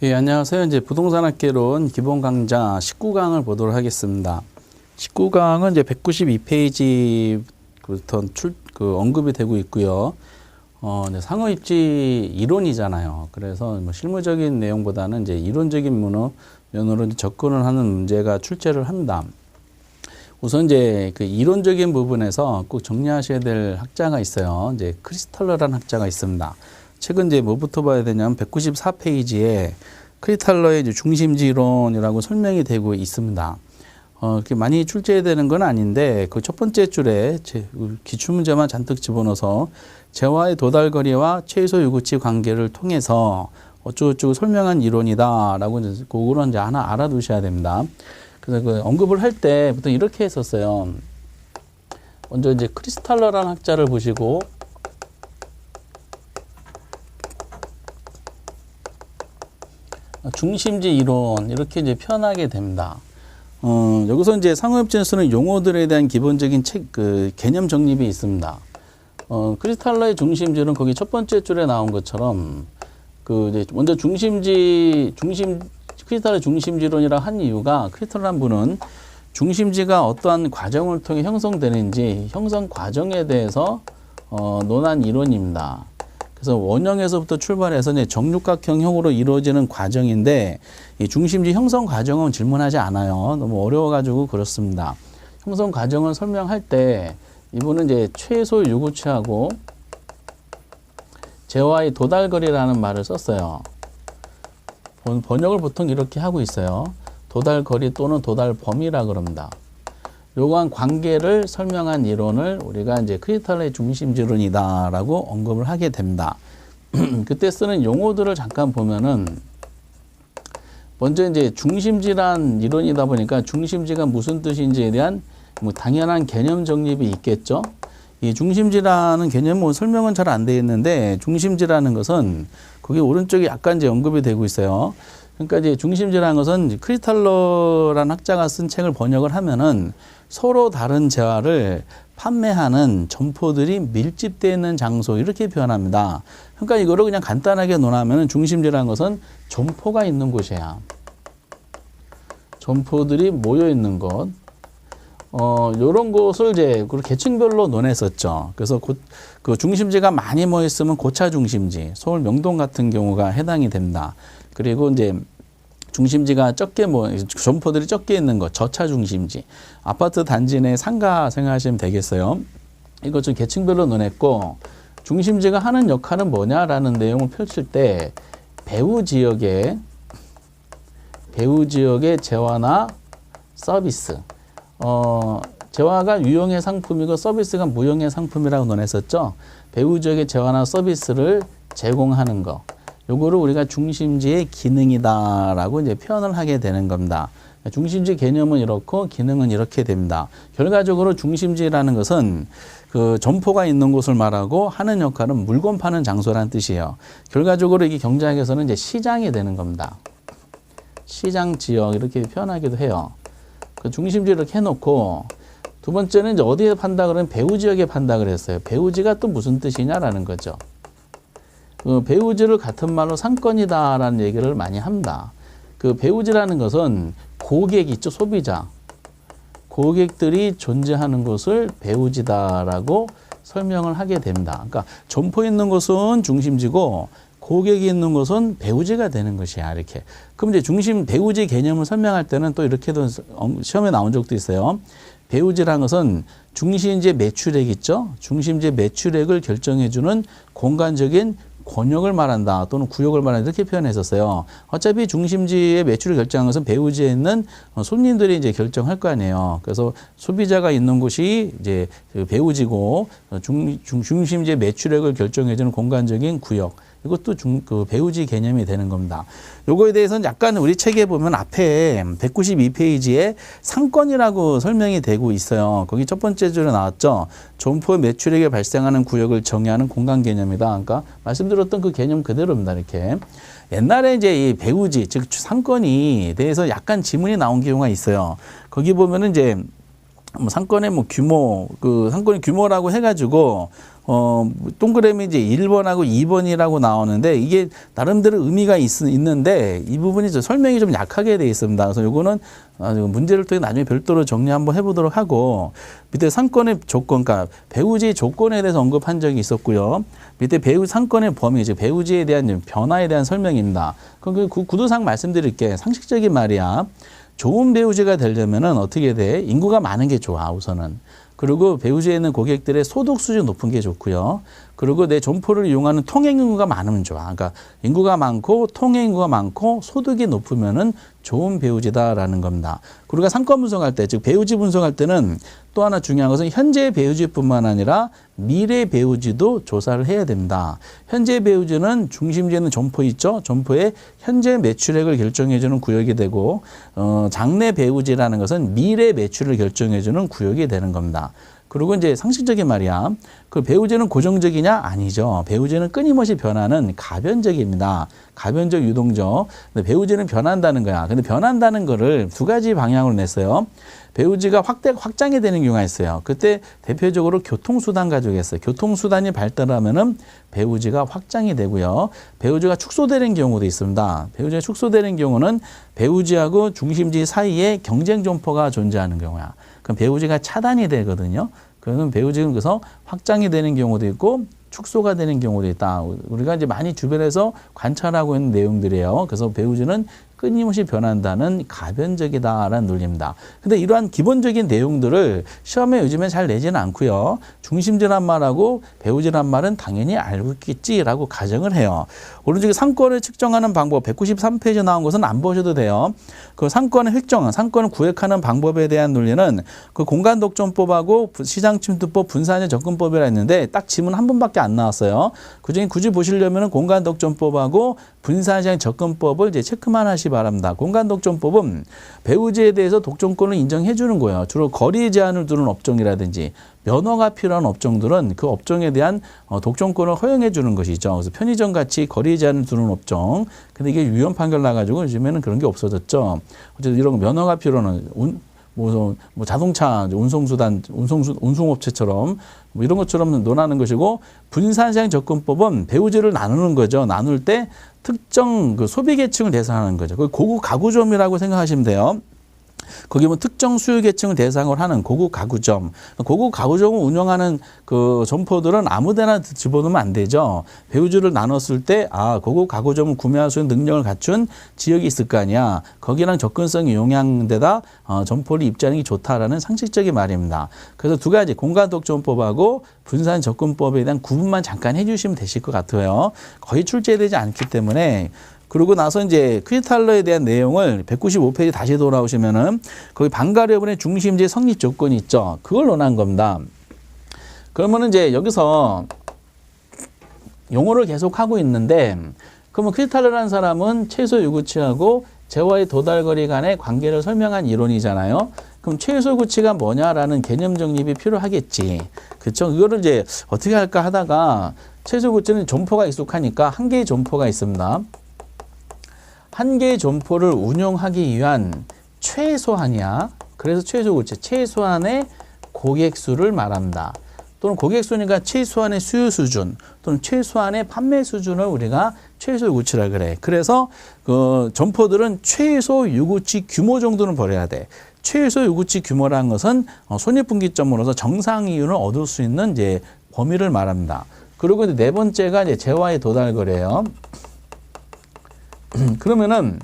예, 안녕하세요. 이제 부동산학개론 기본 강좌 19강을 보도록 하겠습니다. 19강은 이제 192페이지부터 언급이 되고 있고요. 이제 상호입지 이론이잖아요. 그래서 뭐 실무적인 내용보다는 이제 이론적인 면으로 이제 접근을 하는 문제가 출제를 합니다. 우선 이제 그 이론적인 부분에서 꼭 정리하셔야 될 학자가 있어요. 이제 크리스탈러라는 학자가 있습니다. 최근 이제 뭐부터 봐야 되냐면 194페이지에 크리스탈러의 이제 중심지론이라고 설명이 되고 있습니다. 그렇게 많이 출제되는 건 아닌데 그 첫 번째 줄에 기출문제만 잔뜩 집어넣어서 재화의 도달거리와 최소 요구치 관계를 통해서 어쩌고저쩌고 설명한 이론이다라고 이제 그거는 이제 하나 알아두셔야 됩니다. 그래서 그 언급을 할 때 보통 이렇게 했었어요. 먼저 이제 크리스탈러라는 학자를 보시고 중심지 이론 이렇게 이제 표현하게 됩니다. 여기서 이제 상호협진을 쓰는 용어들에 대한 기본적인 개념 정립이 있습니다. 크리스탈러의 중심지는 거기 첫 번째 줄에 나온 것처럼 이제 먼저 크리스탈러의 중심지론이라 한 이유가 크리스탈러란 분은 중심지가 어떠한 과정을 통해 형성되는지 형성 과정에 대해서 논한 이론입니다. 그래서 원형에서부터 출발해서 이제 정육각형형으로 이루어지는 과정인데 이 중심지 형성 과정은 질문하지 않아요. 너무 어려워가지고 그렇습니다. 형성 과정을 설명할 때 이분은 이제 최소 요구치하고 재화의 도달거리라는 말을 썼어요. 번역을 보통 이렇게 하고 있어요. 도달거리 또는 도달범위라 그럽니다. 요구한 관계를 설명한 이론을 우리가 이제 크리스탈러의 중심지론이다라고 언급을 하게 됩니다. 그때 쓰는 용어들을 잠깐 보면은 먼저 이제 중심지란 이론이다 보니까 중심지가 무슨 뜻인지에 대한 뭐 당연한 개념 정립이 있겠죠. 이 중심지라는 개념은 설명은 잘 안 되어 있는데 중심지라는 것은 거기 오른쪽에 약간 이제 언급이 되고 있어요. 그러니까 이제 중심지라는 것은 크리스탈러라는 학자가 쓴 책을 번역을 하면은 서로 다른 재화를 판매하는 점포들이 밀집되어 있는 장소 이렇게 표현합니다. 그러니까 이거를 그냥 간단하게 논하면 중심지라는 것은 점포가 있는 곳이야. 점포들이 모여 있는 곳. 요런 곳을 이제 계층별로 논했었죠. 그래서 그 중심지가 많이 모여 있으면 고차 중심지, 서울 명동 같은 경우가 해당이 됩니다. 그리고 이제 중심지가 점포들이 적게 있는 것, 저차 중심지, 아파트 단지 내 상가 생각하시면 되겠어요. 이거 좀 계층별로 논했고, 중심지가 하는 역할은 뭐냐라는 내용을 펼칠 때 배후 지역의 재화나 서비스, 재화가 유형의 상품이고 서비스가 무형의 상품이라고 논했었죠. 배후 지역의 재화나 서비스를 제공하는 거. 요거를 우리가 중심지의 기능이다라고 이제 표현을 하게 되는 겁니다. 중심지 개념은 이렇고 기능은 이렇게 됩니다. 결과적으로 중심지라는 것은 그 점포가 있는 곳을 말하고 하는 역할은 물건 파는 장소라는 뜻이에요. 결과적으로 이게 경제학에서는 이제 시장이 되는 겁니다. 시장 지역 이렇게 표현하기도 해요. 그 중심지 이렇게 해놓고 두 번째는 이제 어디에 판다 그러면 배후 지역에 판다 그랬어요. 배후지가 또 무슨 뜻이냐라는 거죠. 그 배후지를 같은 말로 상권이다라는 얘기를 많이 합니다. 그 배후지라는 것은 고객 있죠, 소비자. 고객들이 존재하는 곳을 배후지다라고 설명을 하게 됩니다. 그러니까 점포 있는 곳은 중심지고 고객이 있는 곳은 배후지가 되는 것이야, 이렇게. 그럼 이제 배후지 개념을 설명할 때는 또 이렇게도 시험에 나온 적도 있어요. 배후지라는 것은 중심지의 매출액 있죠? 중심지의 매출액을 결정해주는 공간적인 권역을 말한다 또는 구역을 말한다 이렇게 표현했었어요. 어차피 중심지의 매출을 결정하는 것은 배후지에 있는 손님들이 이제 결정할 거 아니에요. 그래서 소비자가 있는 곳이 이제 배후지고 중심지의 매출액을 결정해주는 공간적인 구역. 이것도 배후지 개념이 되는 겁니다. 요거에 대해서는 약간 우리 책에 보면 앞에 192페이지에 상권이라고 설명이 되고 있어요. 거기 첫 번째 줄에 나왔죠. 점포의 매출액에 발생하는 구역을 정의하는 공간 개념이다. 그러니까 말씀드렸던 그 개념 그대로입니다. 이렇게. 옛날에 이제 이 배후지, 즉 상권이 대해서 약간 지문이 나온 경우가 있어요. 거기 보면은 이제 뭐 상권의 뭐 규모, 그 상권의 규모라고 해가지고 동그라미 이제 1번하고 2번이라고 나오는데 이게 나름대로 의미가 있는데 이 부분이 설명이 좀 약하게 되어 있습니다. 그래서 요거는 문제를 통해 나중에 별도로 정리 한번 해보도록 하고, 밑에 상권의 조건, 그러니까 배우지의 조건에 대해서 언급한 적이 있었고요. 밑에 상권의 범위, 즉 배우지에 대한 변화에 대한 설명입니다. 그럼 그 구도상 말씀드릴게. 상식적인 말이야. 좋은 배우지가 되려면은 어떻게 돼? 인구가 많은 게 좋아, 우선은. 그리고 배우지에 있는 고객들의 소득 수준 높은 게 좋고요. 그리고 내 점포를 이용하는 통행 인구가 많으면 좋아. 그러니까 인구가 많고 통행 인구가 많고 소득이 높으면은 좋은 배우지다라는 겁니다. 우리가 상권 분석할 때, 즉 배우지 분석할 때는 또 하나 중요한 것은 현재 배우지뿐만 아니라 미래 배우지도 조사를 해야 됩니다. 현재 배우지는 중심지에는 점포 있죠. 점포의 현재 매출액을 결정해주는 구역이 되고, 장래 배우지라는 것은 미래 매출을 결정해주는 구역이 되는 겁니다. 그리고 이제 상식적인 말이야. 그 배우지는 고정적이냐? 아니죠. 배우지는 끊임없이 변하는 가변적입니다. 가변적 유동적. 근데 배우지는 변한다는 거야. 근데 변한다는 거를 두 가지 방향으로 냈어요. 배우지가 확장이 되는 경우가 있어요. 그때 대표적으로 교통수단 가지고 있어요. 교통수단이 발달하면은 배우지가 확장이 되고요. 배우지가 축소되는 경우도 있습니다. 배우지가 축소되는 경우는 배우지하고 중심지 사이에 경쟁 점포가 존재하는 경우야. 그럼 배우지가 차단이 되거든요. 그러면 배우지는 그래서 확장이 되는 경우도 있고 축소가 되는 경우도 있다. 우리가 이제 많이 주변에서 관찰하고 있는 내용들이에요. 그래서 배우지는 끊임없이 변한다는 가변적이다라는 논리입니다. 근데 이러한 기본적인 내용들을 시험에 요즘에 잘 내지는 않고요. 중심지란 말하고 배우지란 말은 당연히 알고 있겠지라고 가정을 해요. 오른쪽에 상권을 측정하는 방법 193페이지 나온 것은 안 보셔도 돼요. 그 상권을 상권을 구획하는 방법에 대한 논리는 그 공간 독점법하고 시장 침투법, 분산의 접근법이라 했는데 딱 지문 한 번밖에 안 나왔어요. 그중에 굳이 보시려면 공간 독점법하고 분산시장 접근법을 이제 체크만 하시 바랍니다. 공간 독점법은 배우지에 대해서 독점권을 인정해 주는 거예요. 주로 거리 제한을 두는 업종이라든지 면허가 필요한 업종들은 그 업종에 대한 독점권을 허용해 주는 것이죠. 그래서 편의점 같이 거리 제한을 두는 업종. 근데 이게 유언 판결 나가지고 요즘에는 그런 게 없어졌죠. 어쨌든 이런 면허가 필요한 뭐 자동차 운송수단, 운송업체처럼 뭐 이런 것처럼 논하는 것이고, 분산시장 접근법은 배우지를 나누는 거죠. 나눌 때 특정 그 소비 계층을 대상하는 거죠. 그 고급 가구점이라고 생각하시면 돼요. 거기 뭐 특정 수요 계층을 대상으로 하는 고급 가구점. 고급 가구점을 운영하는 그 점포들은 아무데나 집어넣으면 안 되죠. 배우지를 나눴을 때, 고급 가구점을 구매할 수 있는 능력을 갖춘 지역이 있을 거 아니야. 거기랑 접근성이 용이한 데다 점포를 입지하는 게 좋다라는 상식적인 말입니다. 그래서 두 가지, 공간 독점법하고 분산 접근법에 대한 구분만 잠깐 해주시면 되실 것 같아요. 거의 출제되지 않기 때문에. 그러고 나서 이제 퀴탈러에 대한 내용을 195페이지 다시 돌아오시면은 거기 방가려분의 중심지의 성립 조건이 있죠. 그걸 논한 겁니다. 그러면은 이제 여기서 용어를 계속 하고 있는데, 그러면 퀴탈러라는 사람은 최소 요구치하고 재화의 도달거리 간의 관계를 설명한 이론이잖아요. 그럼 최소 요구치가 뭐냐라는 개념 정립이 필요하겠지. 그렇죠? 이거를 이제 어떻게 할까 하다가 최소 요구치는 점포가 익숙하니까 한 개의 점포가 있습니다. 한 개의 점포를 운영하기 위한 최소한이야. 그래서 최소 요구치, 최소한의 고객 수를 말합니다. 또는 고객 수니까 최소한의 수요 수준 또는 최소한의 판매 수준을 우리가 최소 요구치라 그래. 그래서 그 점포들은 최소 요구치 규모 정도는 벌여야 돼. 최소 요구치 규모라는 것은 손익분기점으로서 정상 이윤을 얻을 수 있는 이제 범위를 말합니다. 그리고 이제 네 번째가 이제 재화의 도달거래예요. 그러면은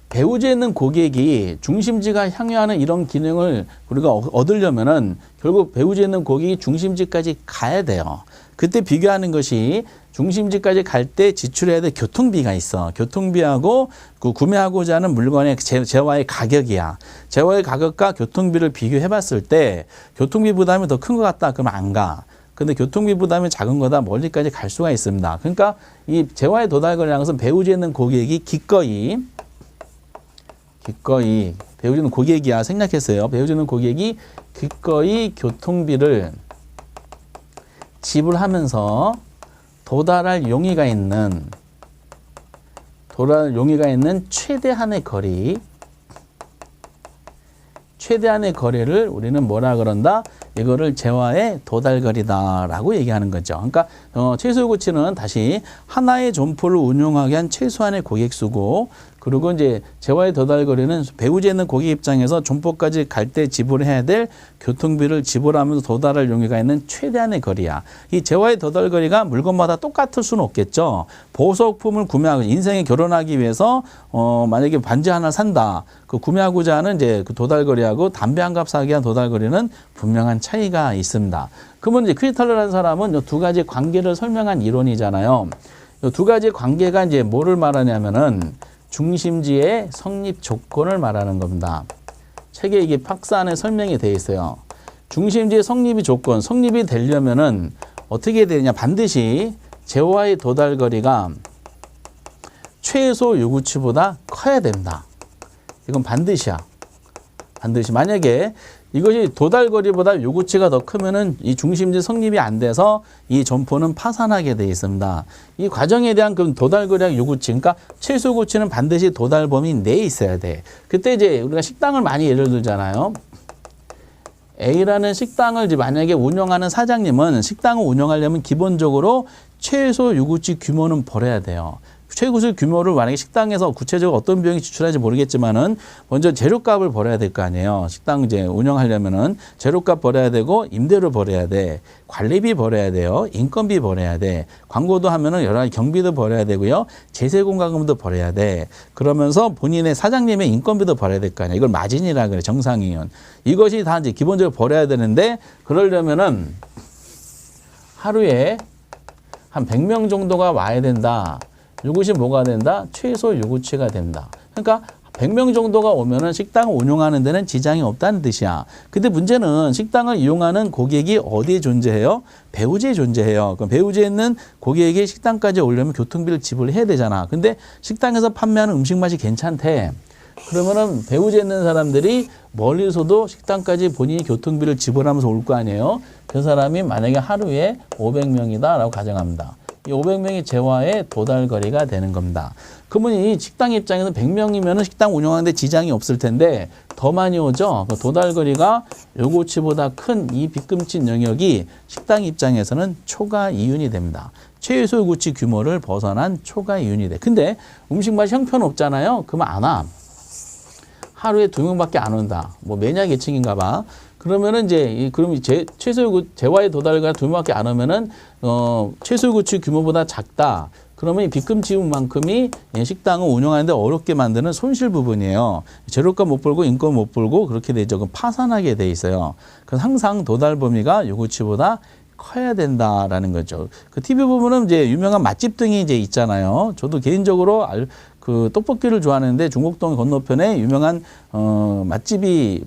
배우지에 있는 고객이 중심지가 향유하는 이런 기능을 우리가 얻으려면은 결국 배우지에 있는 고객이 중심지까지 가야 돼요. 그때 비교하는 것이 중심지까지 갈 때 지출해야 될 교통비가 있어. 교통비하고 그 구매하고자 하는 물건의 재화의 가격이야. 재화의 가격과 교통비를 비교해 봤을 때 교통비 부담이 더 큰 것 같다. 그러면 안 가. 근데 교통비 부담이 작은 거다 멀리까지 갈 수가 있습니다. 그러니까 이 재화의 도달거래라는 것은 배우지에 있는 고객이 기꺼이 배우지는 고객이야 생략했어요. 배우지는 고객이 기꺼이 교통비를 지불하면서 도달할 용의가 있는 최대한의 거리 최대한의 거리를 우리는 뭐라 그런다? 이거를 재화의 도달거리다라고 얘기하는 거죠. 그러니까 최소 요구치는 다시 하나의 점포를 운용하기 위한 최소한의 고객수고, 그리고 이제 재화의 도달거리는 배우지에 있는 고객 입장에서 점포까지 갈 때 지불해야 될 교통비를 지불하면서 도달할 용의가 있는 최대한의 거리야. 이 재화의 도달거리가 물건마다 똑같을 수는 없겠죠. 보석품을 구매하고 인생에 결혼하기 위해서 만약에 반지 하나 산다. 그 구매하고자 하는 이제 그 도달거리하고 담배 한 갑 사기 위한 도달거리는 분명한 차이가 있습니다. 그러면 이제 크리탈러라는 사람은 이 두 가지 관계를 설명한 이론이잖아요. 이 두 가지 관계가 이제 뭐를 말하냐면은 중심지의 성립 조건을 말하는 겁니다. 책에 이게 박스 안에 설명이 되어 있어요. 중심지의 성립이 조건, 성립이 되려면은 어떻게 되느냐? 반드시 재화의 도달거리가 최소 요구치보다 커야 됩니다. 이건 반드시야. 반드시. 만약에 이것이 도달거리보다 요구치가 더 크면은 이 중심지 성립이 안 돼서 이 점포는 파산하게 돼 있습니다. 이 과정에 대한 그 도달거리와 요구치, 그러니까 최소 요구치는 반드시 도달 범위 내에 있어야 돼. 그때 이제 우리가 식당을 많이 예를 들잖아요. A라는 식당을 이제 만약에 운영하는 사장님은 식당을 운영하려면 기본적으로 최소 요구치 규모는 벌어야 돼요. 최고수 규모를 만약에 식당에서 구체적으로 어떤 비용이 지출할지 모르겠지만은 먼저 재료값을 벌어야 될 거 아니에요. 식당 이제 운영하려면은 재료값 벌어야 되고 임대료 벌어야 돼. 관리비 벌어야 돼요. 인건비 벌어야 돼. 광고도 하면은 여러 가지 경비도 벌어야 되고요. 제세공과금도 벌어야 돼. 그러면서 본인의 사장님의 인건비도 벌어야 될 거 아니에요. 이걸 마진이라 그래. 정상이윤. 이것이 다 이제 기본적으로 벌어야 되는데 그러려면은 하루에 한 100명 정도가 와야 된다. 이것이 뭐가 된다? 최소 요구치가 된다. 그러니까 100명 정도가 오면은 식당을 운영하는 데는 지장이 없다는 뜻이야. 근데 문제는 식당을 이용하는 고객이 어디에 존재해요? 배우지에 존재해요. 그럼 배우지에 있는 고객이 식당까지 오려면 교통비를 지불해야 되잖아. 근데 식당에서 판매하는 음식 맛이 괜찮대. 그러면은 배우지에 있는 사람들이 멀리서도 식당까지 본인이 교통비를 지불하면서 올 거 아니에요. 그 사람이 만약에 하루에 500명이다라고 가정합니다. 이 500명이 재화의 도달거리가 되는 겁니다. 그러면 이 식당 입장에서 100명이면 식당 운영하는데 지장이 없을 텐데 더 많이 오죠. 그 도달거리가 요구치보다 큰 이 빗금친 영역이 식당 입장에서는 초과 이윤이 됩니다. 최소 요구치 규모를 벗어난 초과 이윤이 돼. 근데 음식 맛이 형편없잖아요. 그러면 안 와. 하루에 2명밖에 안 온다. 뭐 매니아 계층인가 봐. 그러면은 이제 그럼 최소 요구 재화의 도달과 2명밖에 안 오면은 최소 요구치 규모보다 작다. 그러면 이 빗금 지분만큼이 식당을 운영하는데 어렵게 만드는 손실 부분이에요. 재료값 못 벌고 인건 못 벌고 그렇게 되죠. 그럼 파산하게 돼 있어요. 그래서 항상 도달 범위가 요구치보다 커야 된다라는 거죠. 그 TV 보면은 이제 유명한 맛집 등이 이제 있잖아요. 저도 개인적으로 그 떡볶이를 좋아하는데 중곡동 건너편에 유명한 맛집이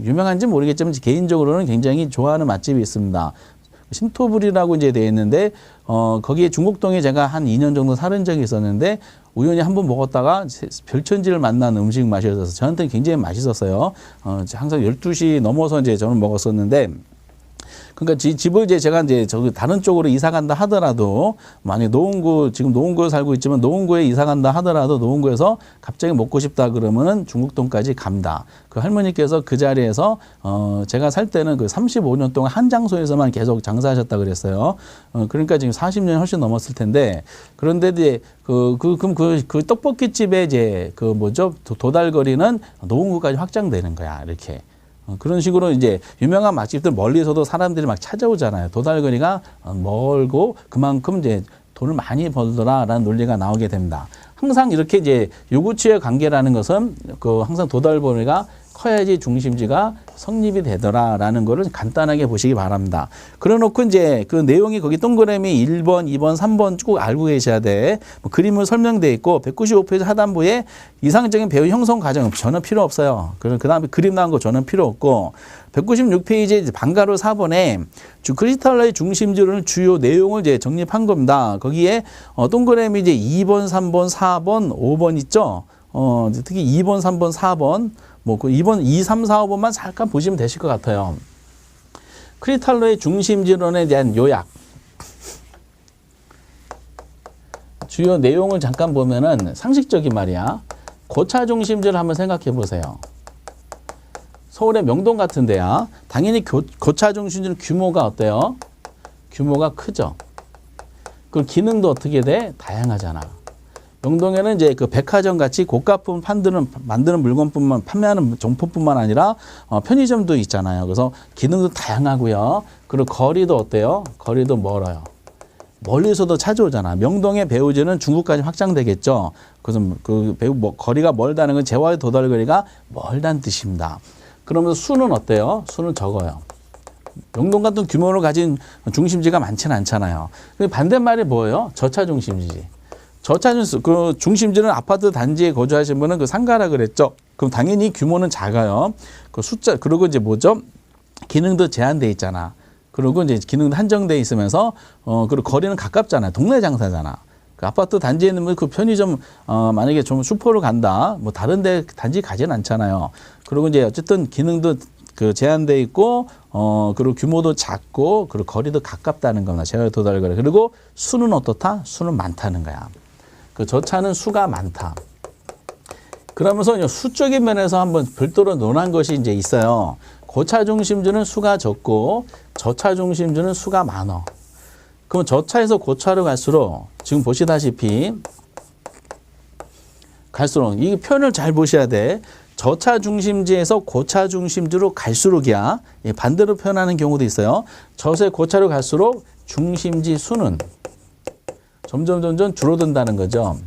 유명한지 모르겠지만 개인적으로는 굉장히 좋아하는 맛집이 있습니다. 신토불이라고 이제 되어 있는데 거기에 중곡동에 제가 한 2년 정도 살은 적이 있었는데 우연히 한번 먹었다가 별천지를 만난 음식 맛이어서 저한테는 굉장히 맛있었어요. 항상 12시 넘어서 이제 저는 먹었었는데 그러니까 집을 이제 제가 이제 저기 다른 쪽으로 이사 간다 하더라도 만약 노원구 지금 노원구에 살고 있지만 노원구에 이사 간다 하더라도 노원구에서 갑자기 먹고 싶다 그러면은 중곡동까지 갑니다. 그 할머니께서 그 자리에서 제가 살 때는 그 35년 동안 한 장소에서만 계속 장사하셨다 그랬어요. 그러니까 지금 40년이 훨씬 넘었을 텐데 그런데 이제 그럼 그 떡볶이 집에 이제 그 뭐죠 도달거리는 노원구까지 확장되는 거야 이렇게. 그런 식으로 이제 유명한 맛집들 멀리서도 사람들이 막 찾아오잖아요. 도달거리가 멀고 그만큼 이제 돈을 많이 벌더라라는 논리가 나오게 됩니다. 항상 이렇게 이제 요구치의 관계라는 것은 그 항상 도달거리가 커야지 중심지가 성립이 되더라라는 거를 간단하게 보시기 바랍니다. 그래 놓고 이제 그 내용이 거기 동그라미 1번, 2번, 3번 쭉 알고 계셔야 돼. 뭐 그림으로 설명되어 있고 195페이지 하단부에 이상적인 배우 형성 과정 전혀 필요 없어요. 그 다음에 그림 나온 거 전혀 필요 없고 196페이지 방가로 4번에 크리스탈러의 중심지로는 주요 내용을 이제 정립한 겁니다. 거기에 동그라미 이제 2번, 3번, 4번, 5번 있죠. 특히 2번, 3번, 4번 뭐 그 2번, 2, 3, 4, 5번만 잠깐 보시면 되실 것 같아요. 크리스탈러의 중심지론에 대한 요약. 주요 내용을 잠깐 보면은 상식적인 말이야. 고차 중심지를 한번 생각해 보세요. 서울의 명동 같은 데야. 당연히 고차 중심지는 규모가 어때요? 규모가 크죠. 그 기능도 어떻게 돼? 다양하잖아. 명동에는 이제 그 백화점 같이 고가품 만드는 물건뿐만 판매하는 점포뿐만 아니라 편의점도 있잖아요. 그래서 기능도 다양하고요. 그리고 거리도 어때요? 거리도 멀어요. 멀리서도 찾아오잖아. 명동의 배우지는 중국까지 확장되겠죠. 그래서 그 거리가 멀다는 건 재화의 도달 거리가 멀다는 뜻입니다. 그러면서 수는 어때요? 수는 적어요. 명동 같은 규모를 가진 중심지가 많지는 않잖아요. 반대말이 뭐예요? 저차 중심지지. 그 중심지는 아파트 단지에 거주하신 분은 그 상가라 그랬죠. 그럼 당연히 규모는 작아요. 그 숫자, 그리고 이제 뭐죠? 기능도 제한돼 있잖아. 그리고 이제 기능도 한정돼 있으면서, 그리고 거리는 가깝잖아요. 동네 장사잖아. 그 아파트 단지에 있는 그 편의점, 만약에 좀 슈퍼를 간다. 뭐 다른 데 단지 가진 않잖아요. 그리고 이제 어쨌든 기능도 그 제한돼 있고, 그리고 규모도 작고, 그리고 거리도 가깝다는 겁니다. 제가 도달거리. 그리고 수는 어떻다? 수는 많다는 거야. 그 저차는 수가 많다. 그러면서 수적인 면에서 한번 별도로 논한 것이 이제 있어요. 고차 중심주는 수가 적고 저차 중심주는 수가 많어. 그럼 저차에서 고차로 갈수록 지금 보시다시피 갈수록 이 표현을 잘 보셔야 돼. 저차 중심지에서 고차 중심지로 갈수록이야. 반대로 표현하는 경우도 있어요. 저세 고차로 갈수록 중심지 수는 점점 줄어든다는 거죠.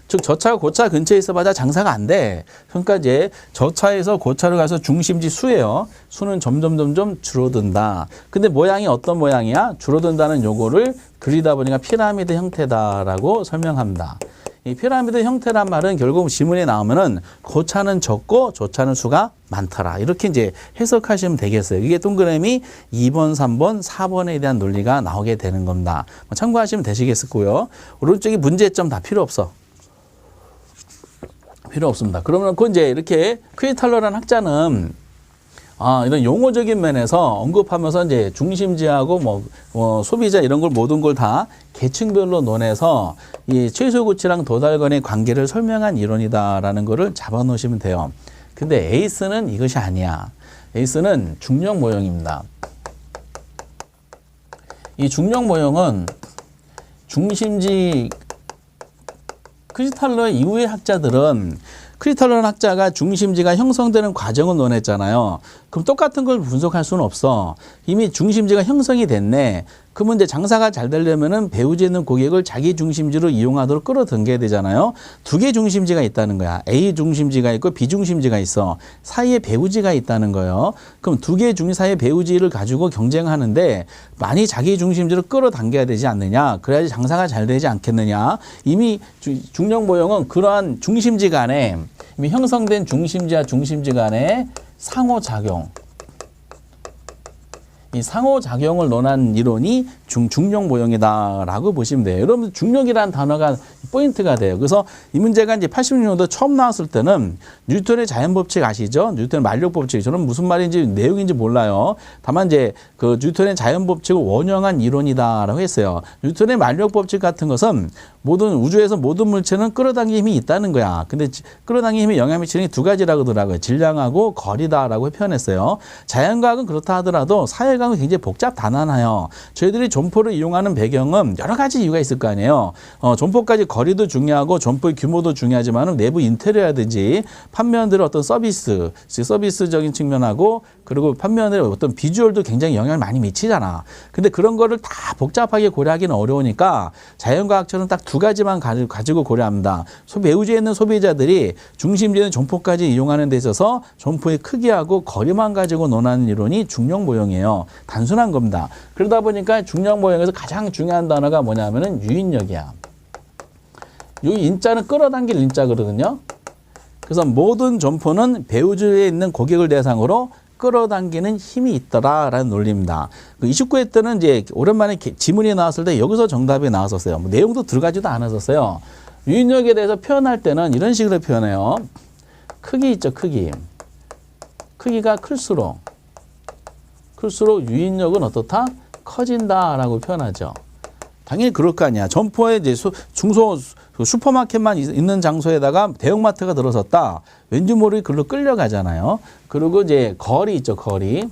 즉 저차가 고차 근처에 있어봐야 장사가 안 돼. 그러니까 이제 저차에서 고차로 가서 중심지 수예요. 수는 점점 줄어든다. 근데 모양이 어떤 모양이야? 줄어든다는 요거를 그리다 보니까 피라미드 형태다라고 설명합니다. 이 피라미드 형태란 말은 결국 지문에 나오면은 고차는 적고 저차는 수가 많더라. 이렇게 이제 해석하시면 되겠어요. 이게 동그라미 2번, 3번, 4번에 대한 논리가 나오게 되는 겁니다. 참고하시면 되시겠고요. 오른쪽이 문제점 다 필요 없어. 필요 없습니다. 그러면 그 이제 이렇게 퀴탈러라는 학자는 이런 용어적인 면에서 언급하면서 이제 중심지하고 소비자 이런 걸 모든 걸 다 계층별로 논해서 이 최소구치랑 도달 간의 관계를 설명한 이론이다라는 거를 잡아 놓으시면 돼요. 근데 에이스는 이것이 아니야. 에이스는 중력 모형입니다. 이 중력 모형은 중심지 크리스탈러 이후의 학자들은 크리스탈러 학자가 중심지가 형성되는 과정을 논했잖아요. 그럼 똑같은 걸 분석할 수는 없어. 이미 중심지가 형성이 됐네. 그러면 이제 장사가 잘 되려면은 배우지에 있는 고객을 자기 중심지로 이용하도록 끌어당겨야 되잖아요. 두 개 중심지가 있다는 거야. A 중심지가 있고 B 중심지가 있어. 사이에 배우지가 있다는 거예요. 그럼 두 개 사이에 배우지를 가지고 경쟁하는데 많이 자기 중심지로 끌어당겨야 되지 않느냐. 그래야지 장사가 잘 되지 않겠느냐. 이미 중력 모형은 그러한 중심지 간에 이미 형성된 중심지와 중심지 간의 상호작용. 이 상호작용을 논한 이론이 중력 모형이다라고 보시면 돼요. 여러분 중력이라는 단어가 포인트가 돼요. 그래서 이 문제가 이제 80년도 처음 나왔을 때는 뉴턴의 자연법칙 아시죠? 뉴턴의 만력법칙. 저는 무슨 말인지 내용인지 몰라요. 다만 이제 그 뉴턴의 자연법칙을 원형한 이론이다라고 했어요. 뉴턴의 만력법칙 같은 것은 모든 우주에서 모든 물체는 끌어당기는 힘이 있다는 거야. 근데 끌어당기는 힘이 영향 미치는 게 두 가지라고 하더라고요. 질량하고 거리다라고 표현했어요. 자연과학은 그렇다 하더라도 사회과학은 굉장히 복잡 단단해요. 저희들이 점포를 이용하는 배경은 여러 가지 이유가 있을 거 아니에요. 점포까지 거리도 중요하고 점포의 규모도 중요하지만 내부 인테리어라든지 판매원들의 어떤 서비스적인 측면하고 그리고 판매원들의 어떤 비주얼도 굉장히 영향을 많이 미치잖아. 근데 그런 거를 다 복잡하게 고려하기는 어려우니까 자연과학처럼 딱 두 가지만 가지고 고려합니다. 배우지에 있는 소비자들이 중심지는 점포까지 이용하는 데 있어서 점포의 크기하고 거리만 가지고 논하는 이론이 중력 모형이에요. 단순한 겁니다. 그러다 보니까 중력 모형에서 가장 중요한 단어가 뭐냐면은 유인력이야. 이 인자는 끌어당길 인자거든요. 그래서 모든 점포는 배우지에 있는 고객을 대상으로 끌어당기는 힘이 있더라라는 논리입니다. 그 29회 때는 이제 오랜만에 지문이 나왔을 때 여기서 정답이 나왔었어요. 뭐 내용도 들어가지도 않았었어요. 유인력에 대해서 표현할 때는 이런 식으로 표현해요. 크기 있죠, 크기. 크기가 클수록 유인력은 어떻다? 커진다라고 표현하죠. 당연히 그럴 거 아니야. 점포에 이제 중소 슈퍼마켓만 있는 장소에다가 대형마트가 들어섰다. 왠지 모르게 글로 끌려가잖아요. 그리고 이제 거리 있죠, 거리.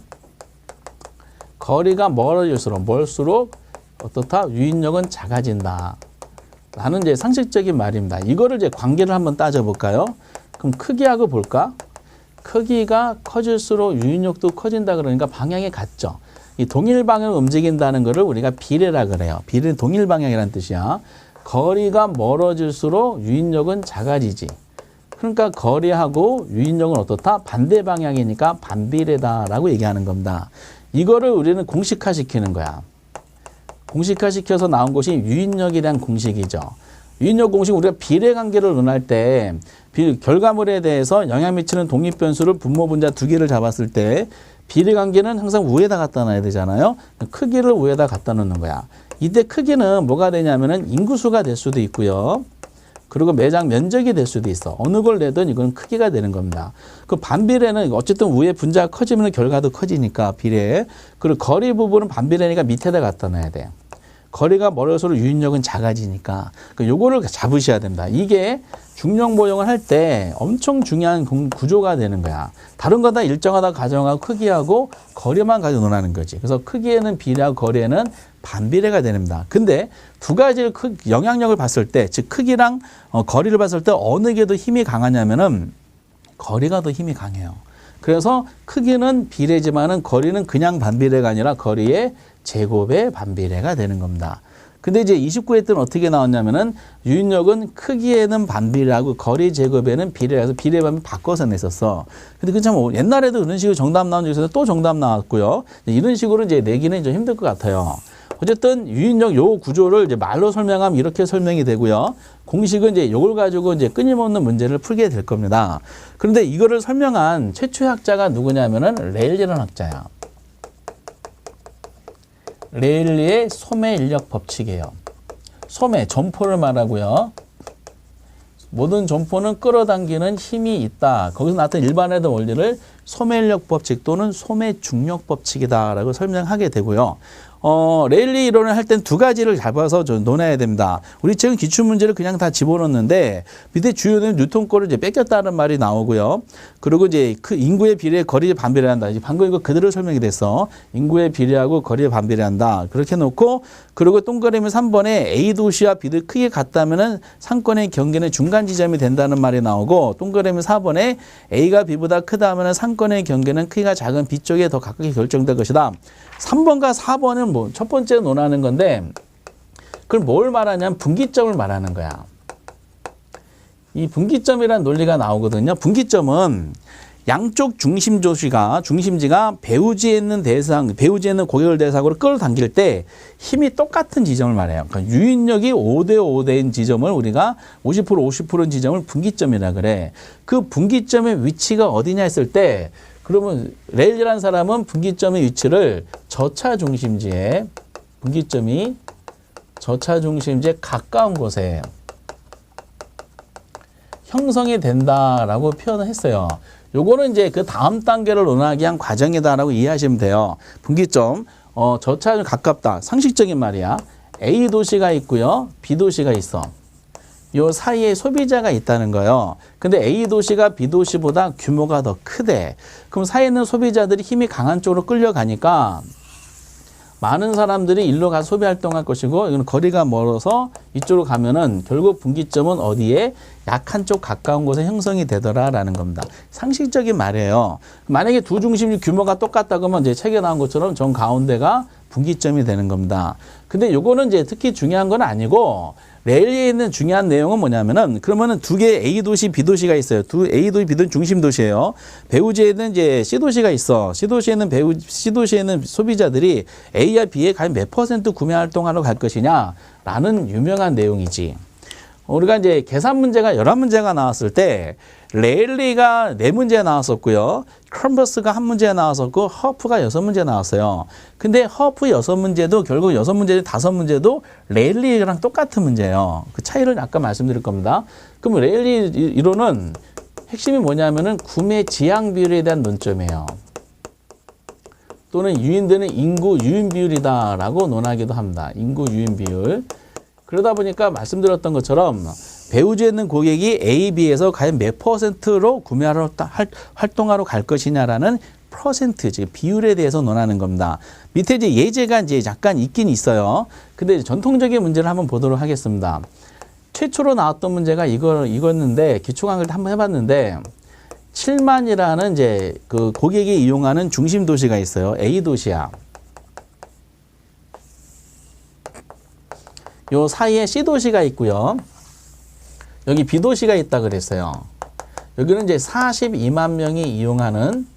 거리가 멀수록 어떻다? 유인력은 작아진다. 라는 이제 상식적인 말입니다. 이거를 이제 관계를 한번 따져볼까요? 그럼 크기하고 볼까? 크기가 커질수록 유인력도 커진다 그러니까 방향이 같죠. 이 동일 방향으로 움직인다는 것을 우리가 비례라 그래요. 비례는 동일 방향이라는 뜻이야. 거리가 멀어질수록 유인력은 작아지지. 그러니까 거리하고 유인력은 어떻다? 반대 방향이니까 반비례다라고 얘기하는 겁니다. 이거를 우리는 공식화시키는 거야. 공식화시켜서 나온 것이 유인력에 대한 공식이죠. 유인력 공식 우리가 비례 관계를 논할 때 결과물에 대해서 영향 미치는 독립변수를 분모 분자 두 개를 잡았을 때 비례 관계는 항상 우에다 갖다 놔야 되잖아요. 크기를 우에다 갖다 놓는 거야. 이때 크기는 뭐가 되냐면은 인구수가 될 수도 있고요. 그리고 매장 면적이 될 수도 있어. 어느 걸 내든 이건 크기가 되는 겁니다. 그 반비례는 어쨌든 우에 분자가 커지면 결과도 커지니까 비례. 그리고 거리 부분은 반비례니까 밑에다 갖다 놔야 돼. 거리가 멀어질수록 유인력은 작아지니까 요거를 잡으셔야 됩니다. 이게 중력 모형을 할 때 엄청 중요한 구조가 되는 거야. 다른 거 다 일정하다 가정하고 크기하고 거리만 가지고 논하는 거지. 그래서 크기에는 비례하고 거리에는 반비례가 됩니다. 근데 두 가지 영향력을 봤을 때, 즉 크기랑 거리를 봤을 때 어느 게 더 힘이 강하냐면은 거리가 더 힘이 강해요. 그래서 크기는 비례지만은 거리는 그냥 반비례가 아니라 거리의 제곱의 반비례가 되는 겁니다. 근데 이제 29회 때는 어떻게 나왔냐면은 유인력은 크기에는 반비례하고 거리 제곱에는 비례해서 비례반비 바꿔서 냈었어. 근데 그 참 옛날에도 이런 식으로 정답 나온 적이 있어서 또 정답 나왔고요. 이런 식으로 이제 내기는 좀 힘들 것 같아요. 어쨌든 유인력 요 구조를 이제 말로 설명하면 이렇게 설명이 되고요. 공식은 이제 요걸 가지고 이제 끊임없는 문제를 풀게 될 겁니다. 그런데 이거를 설명한 최초의 학자가 누구냐면은 레일리라는 학자야. 레일리의 소매 인력 법칙이에요. 소매, 점포를 말하고요. 모든 점포는 끌어당기는 힘이 있다. 거기서 나타난 일반화된 원리를 소매 인력 법칙 또는 소매 중력 법칙이다라고 설명하게 되고요. 레일리 이론을 할 땐 두 가지를 잡아서 좀 논해야 됩니다. 우리 지금 기출문제를 그냥 다 집어넣는데 밑에 주요는 뉴턴 거를 이제 뺏겼다는 말이 나오고요. 그리고 이제 그 인구의 비례에 거리에 반비례한다. 이제 방금 이거 그대로 설명이 됐어. 인구의 비례하고 거리에 반비례한다. 그렇게 놓고 그리고 동그라미 3번에 A 도시와 B도 크게 같다면은 상권의 경계는 중간 지점이 된다는 말이 나오고 동그라미 4번에 A가 B보다 크다 하면은 상권의 경계는 크기가 작은 B 쪽에 더 가깝게 결정될 것이다. 3번과 4번은 뭐 첫 번째 논하는 건데 그걸 뭘 말하냐면 분기점을 말하는 거야. 이 분기점이라는 논리가 나오거든요. 분기점은 양쪽 중심지가 배우지에 있는 고객을 대상으로 끌어당길 때 힘이 똑같은 지점을 말해요. 그러니까 유인력이 5대5대인 지점을 우리가 50%인 지점을 분기점이라 그래. 그 분기점의 위치가 어디냐 했을 때 그러면 레일리라는 사람은 분기점의 위치를 분기점이 저차 중심지에 가까운 곳에 형성이 된다라고 표현을 했어요. 요거는 이제 그 다음 단계를 논하기 위한 과정이다라고 이해하시면 돼요. 분기점, 저차에 가깝다. 상식적인 말이야. A 도시가 있고요. B 도시가 있어. 요 사이에 소비자가 있다는 거예요. 근데 A 도시가 B 도시보다 규모가 더 크대. 그럼 사이에 있는 소비자들이 힘이 강한 쪽으로 끌려가니까 많은 사람들이 일로 가서 소비 활동할 것이고 이건 거리가 멀어서 이쪽으로 가면은 결국 분기점은 어디에 약한 쪽 가까운 곳에 형성이 되더라라는 겁니다. 상식적인 말이에요. 만약에 두 중심지 규모가 똑같다 그러면 이제 책에 나온 것처럼 정 가운데가 분기점이 되는 겁니다. 근데 요거는 이제 특히 중요한 건 아니고 레일리에 있는 중요한 내용은 뭐냐면은 그러면은 두 개의 A 도시, B 도시가 있어요. 두 A 도시, B 도시 중심 도시예요. 배후지에는 이제 C 도시가 있어. C 도시에는 소비자들이 A와 B에 과연 몇 % 구매 활동하러 갈 것이냐라는 유명한 내용이지. 우리가 이제 계산 문제가 11문제가 나왔을 때 레일리가 4문제 나왔었고요. 컬럼버스가 1문제 나왔었고 허프가 6문제 나왔어요. 근데 허프 6문제도 결국 6문제, 5문제도 레일리랑 똑같은 문제예요. 그 차이를 아까 말씀드릴 겁니다. 그럼 레일리 이론은 핵심이 뭐냐면은 구매 지향 비율에 대한 논점이에요. 또는 유인되는 인구 유인 비율이다라고 논하기도 합니다. 인구 유인 비율. 그러다 보니까 말씀드렸던 것처럼 배우주에 있는 고객이 A, B에서 과연 몇 %로 구매하러 활동하러 갈 것이냐라는 퍼센트지 비율에 대해서 논하는 겁니다. 밑에 이제 예제가 이제 약간 있긴 있어요. 근데 전통적인 문제를 한번 보도록 하겠습니다. 최초로 나왔던 문제가 이거였는데 기초강의를 한번 해봤는데 7만이라는 이제 그 고객이 이용하는 중심 도시가 있어요. A 도시야. 요 사이에 C 도시가 있고요. 여기 B 도시가 있다 그랬어요. 여기는 이제 42만 명이 이용하는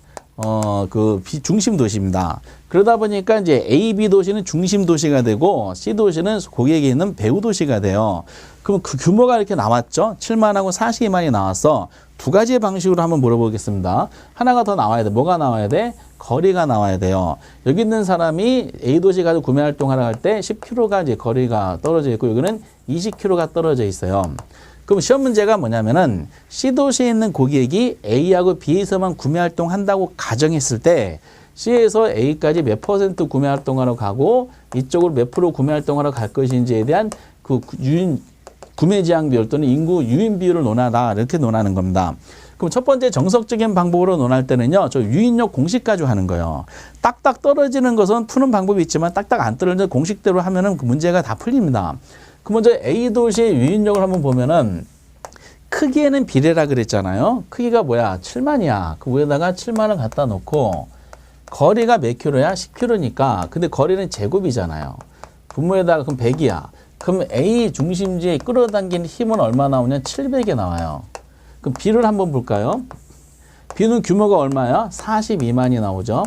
중심 도시입니다. 그러다 보니까 이제 A, B 도시는 중심 도시가 되고 C 도시는 고객이 있는 배후 도시가 돼요. 그럼 그 규모가 이렇게 나왔죠? 7만하고 42만이 나왔어. 두 가지의 방식으로 한번 물어보겠습니다. 하나가 더 나와야 돼. 뭐가 나와야 돼? 거리가 나와야 돼요. 여기 있는 사람이 A 도시 가서 구매 활동하러 갈 때 10km가 이제 거리가 떨어져 있고 여기는 20km가 떨어져 있어요. 그럼 시험 문제가 뭐냐면은 C도시에 있는 고객이 A하고 B에서만 구매 활동한다고 가정했을 때 C에서 A까지 몇 % 구매 활동하러 가고 이쪽으로 몇 프로 구매 활동하러 갈 것인지에 대한 그 구매 제한 비율 또는 인구 유인 비율을 논하다 이렇게 논하는 겁니다. 그럼 첫 번째 정석적인 방법으로 논할 때는요. 저 유인력 공식 가지고 하는 거예요. 딱딱 떨어지는 것은 푸는 방법이 있지만 딱딱 안 떨어지는 공식대로 하면은 그 문제가 다 풀립니다. 그 먼저 A 도시의 유인력을 한번 보면은 크기에는 비례라 그랬잖아요. 크기가 뭐야? 7만이야. 그 위에다가 7만을 갖다 놓고 거리가 몇 킬로야? 10킬로니까. 근데 거리는 제곱이잖아요. 분모에다가 그럼 100이야. 그럼 A 중심지에 끌어당기는 힘은 얼마 나오냐? 700이 나와요. 그럼 B를 한번 볼까요? B는 규모가 얼마야? 42만이 나오죠.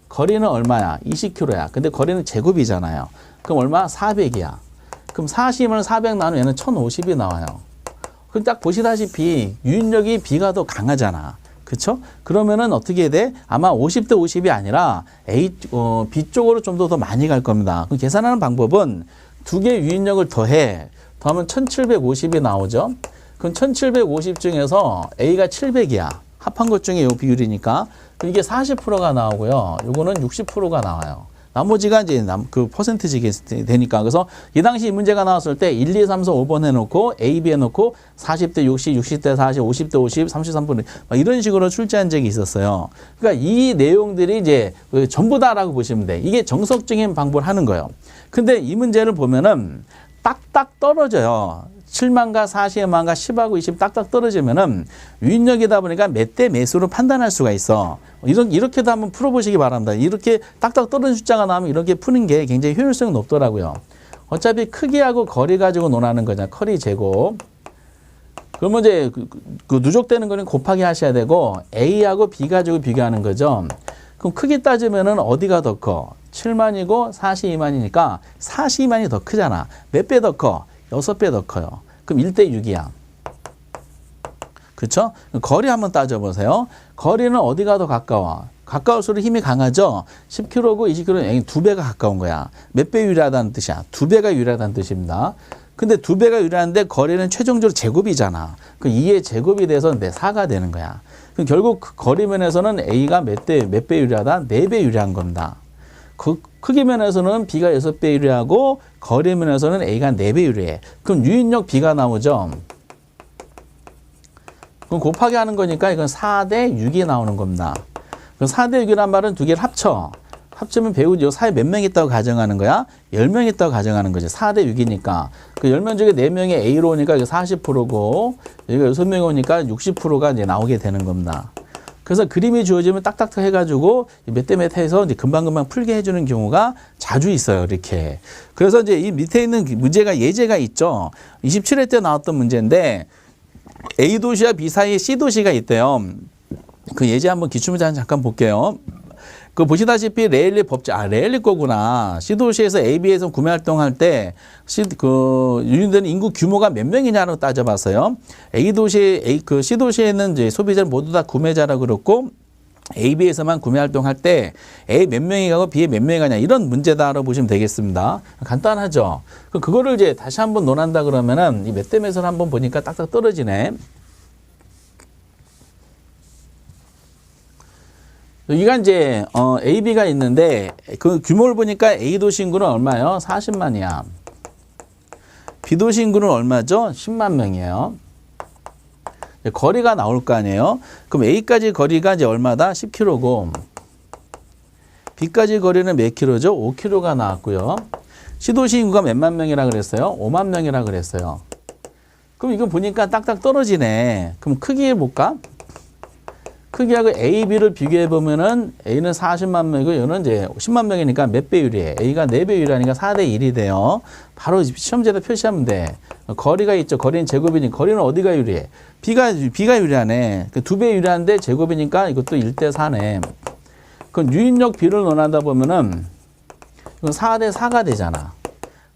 거리는 얼마야? 20킬로야. 근데 거리는 제곱이잖아요. 그럼 얼마? 400이야. 그럼 40을 400 나누면 얘는 1050이 나와요. 그럼 딱 보시다시피 유인력이 B가 더 강하잖아. 그쵸? 그러면은 어떻게 돼? 아마 50대 50이 아니라 B 쪽으로 좀 더 많이 갈 겁니다. 그럼 계산하는 방법은 두 개의 유인력을 더해. 더하면 1750이 나오죠. 그럼 1750 중에서 A가 700이야. 합한 것 중에 이 비율이니까. 그럼 이게 40%가 나오고요. 요거는 60%가 나와요. 나머지가 이제 그 퍼센트지가 되니까. 그래서 이 당시 이 문제가 나왔을 때 1, 2, 3, 4, 5번 해놓고 A, B 해놓고 40대 60, 60대 40, 50대 50, 33% 이런 식으로 출제한 적이 있었어요. 그러니까 이 내용들이 이제 전부 다라고 보시면 돼. 이게 정석적인 방법을 하는 거예요. 근데 이 문제를 보면은 딱딱 떨어져요. 7만과 40만과 10하고 20 딱딱 떨어지면은 유인력이다 보니까 몇 대 몇으로 판단할 수가 있어. 이렇게도 한번 풀어보시기 바랍니다. 이렇게 딱딱 떨어진 숫자가 나오면 이렇게 푸는 게 굉장히 효율성이 높더라고요. 어차피 크기하고 거리 가지고 논하는 거잖아. 거리 제곱. 그러면 이제 그 누적되는 거는 곱하기 하셔야 되고 A하고 B 가지고 비교하는 거죠. 그럼 크기 따지면은 어디가 더 커? 7만이고 42만이니까 42만이 더 크잖아. 몇 배 더 커? 6배 더 커요. 그럼 1대 6이야. 그쵸? 거리 한번 따져보세요. 거리는 어디가 더 가까워? 가까울수록 힘이 강하죠? 10km고 20km는 2배가 가까운 거야. 몇 배 유리하다는 뜻이야? 2배가 유리하다는 뜻입니다. 근데 2배가 유리한데 거리는 최종적으로 제곱이잖아. 그 2의 제곱이 돼서 4가 되는 거야. 그럼 결국 거리면에서는 A가 몇 배 유리하다? 4배 유리한 겁니다. 그 크기 면에서는 B가 6배 유리하고 거리 면에서는 A가 4배 유리해. 그럼 유인력 B가 나오죠. 그럼 곱하기 하는 거니까 이건 4대 6이 나오는 겁니다. 그럼 4대 6이란 말은 두 개를 합치면 배우 요 사이에 몇 명 있다고 가정하는 거야? 10명 있다고 가정하는 거지. 4대 6이니까. 그 10명 중에 4명이 A로 오니까 이게 40%고 여기가 6명이 오니까 60%가 이제 나오게 되는 겁니다. 그래서 그림이 주어지면 딱딱 해가지고 몇 대 몇 해서 이제 금방금방 풀게 해주는 경우가 자주 있어요. 이렇게. 그래서 이제 이 밑에 있는 문제가 예제가 있죠. 27회 때 나왔던 문제인데 A 도시와 B 사이에 C 도시가 있대요. 그 예제 한번 기출문제 잠깐 볼게요. 그 보시다시피 레일리 레일리 거구나. C 도시에서 A, B에서 구매 활동할 때 유인되는 인구 규모가 몇 명이냐고 따져봤어요. C 도시에 있는 이제 소비자는 모두 다 구매자라 그렇고 A, B에서만 구매 활동할 때 A 몇 명이 가고 B에 몇 명이 가냐 이런 문제다라고 보시면 되겠습니다. 간단하죠. 그거를 이제 다시 한번 논한다 그러면은 이 몇 대 몇을 한번 보니까 딱딱 떨어지네. 여기가 이제 A, B가 있는데 그 규모를 보니까 A 도시 인구는 얼마예요? 40만이야. B 도시 인구는 얼마죠? 10만 명이에요. 거리가 나올 거 아니에요? 그럼 A까지 거리가 이제 얼마다? 10km고 B까지 거리는 몇 킬로죠? 5km가 나왔고요. C 도시 인구가 몇만 명이라 그랬어요? 5만 명이라 그랬어요. 그럼 이거 보니까 딱딱 떨어지네. 그럼 크기 볼까? 크기하고 A, B를 비교해 보면은 A는 40만 명이고 얘는 이제 10만 명이니까 몇 배 유리해? A가 4배 유리하니까 4대 1이 돼요. 바로 시험지에다 표시하면 돼. 거리가 있죠. 거리는 제곱이니까 거리는 어디가 유리해? B가 유리하네. 2배 유리한데 제곱이니까 이것도 1대 4네. 그럼 유인력 B를 논하다 보면은 이건 4대 4가 되잖아.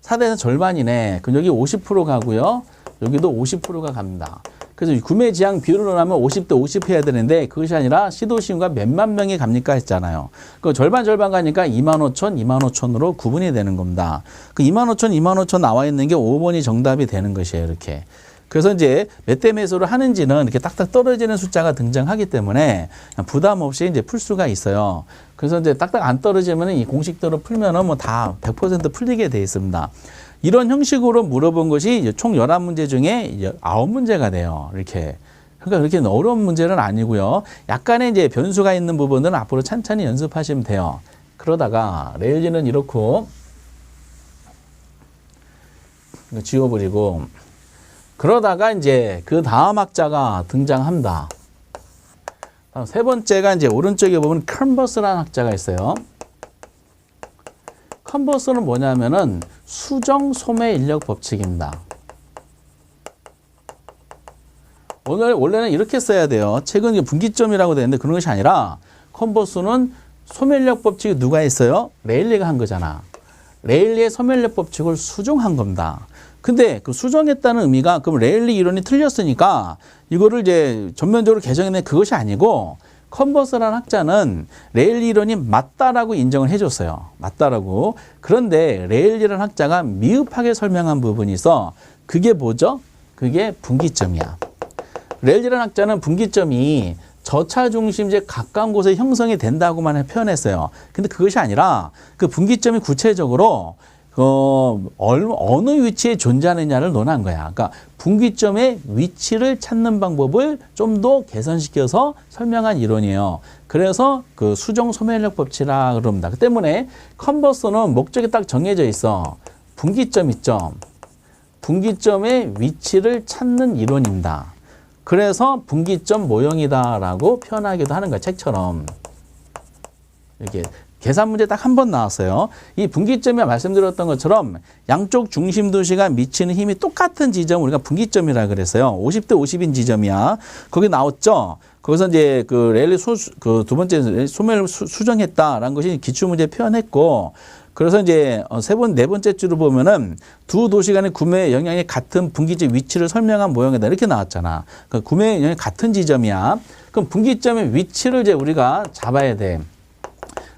4대는 절반이네. 그럼 여기 50% 가고요. 여기도 50%가 갑니다. 그래서 구매 지향 비율을 하면 50대 50 해야 되는데 그것이 아니라 시도시 인구가 몇만 명이 갑니까 했잖아요. 그 절반 가니까 25,000, 25,000으로 구분이 되는 겁니다. 그 25,000, 25,000 나와 있는 게 5번이 정답이 되는 것이에요. 이렇게. 그래서 이제 몇 대 매수를 하는지는 이렇게 딱딱 떨어지는 숫자가 등장하기 때문에 부담 없이 이제 풀 수가 있어요. 그래서 이제 딱딱 안 떨어지면 이 공식대로 풀면은 뭐 다 100% 풀리게 돼 있습니다. 이런 형식으로 물어본 것이 총 11문제 중에 9문제가 돼요. 이렇게. 그러니까 그렇게 어려운 문제는 아니고요. 약간의 이제 변수가 있는 부분들은 앞으로 찬찬히 연습하시면 돼요. 그러다가 레일리는 이렇고 지워버리고 그러다가 이제 그 다음 학자가 등장합니다. 세 번째가 이제 오른쪽에 보면 컨버스라는 학자가 있어요. 컨버스는 뭐냐면은 수정 소매 인력 법칙입니다. 원래는 이렇게 써야 돼요. 책은 분기점이라고 되는데 그런 것이 아니라 컨버스는 소매 인력 법칙이 누가 있어요? 레일리가 한 거잖아. 레일리의 소매 인력 법칙을 수정한 겁니다. 근데 그 수정했다는 의미가 그럼 레일리 이론이 틀렸으니까 이거를 이제 전면적으로 개정해낸 그것이 아니고 컨버스라는 학자는 레일리 이론이 맞다라고 인정을 해줬어요. 맞다라고. 그런데 레일리라는 학자가 미흡하게 설명한 부분이 있어. 그게 뭐죠? 그게 분기점이야. 레일리라는 학자는 분기점이 저차 중심지에 가까운 곳에 형성이 된다고만 표현했어요. 근데 그것이 아니라 그 분기점이 구체적으로 어느 위치에 존재하느냐를 논한 거야. 그러니까 분기점의 위치를 찾는 방법을 좀 더 개선시켜서 설명한 이론이에요. 그래서 그 수정 소매인력 법칙이라 그럽니다. 그 때문에 컨버스는 목적이 딱 정해져 있어. 분기점 있죠. 분기점의 위치를 찾는 이론입니다. 그래서 분기점 모형이다라고 표현하기도 하는 거야. 책처럼. 이렇게. 계산 문제 딱 한 번 나왔어요. 이 분기점이 말씀드렸던 것처럼 양쪽 중심 도시가 미치는 힘이 똑같은 지점 우리가 분기점이라 그랬어요. 50대 50인 지점이야. 거기 나왔죠. 거기서 이제 그 레일리 그 두 번째 소매를 수정했다라는 것이 기출 문제 표현했고, 그래서 이제 네 번째 줄을 보면은 두 도시 간의 구매 영향이 같은 분기점 위치를 설명한 모형이다 이렇게 나왔잖아. 그 구매 영향이 같은 지점이야. 그럼 분기점의 위치를 이제 우리가 잡아야 돼.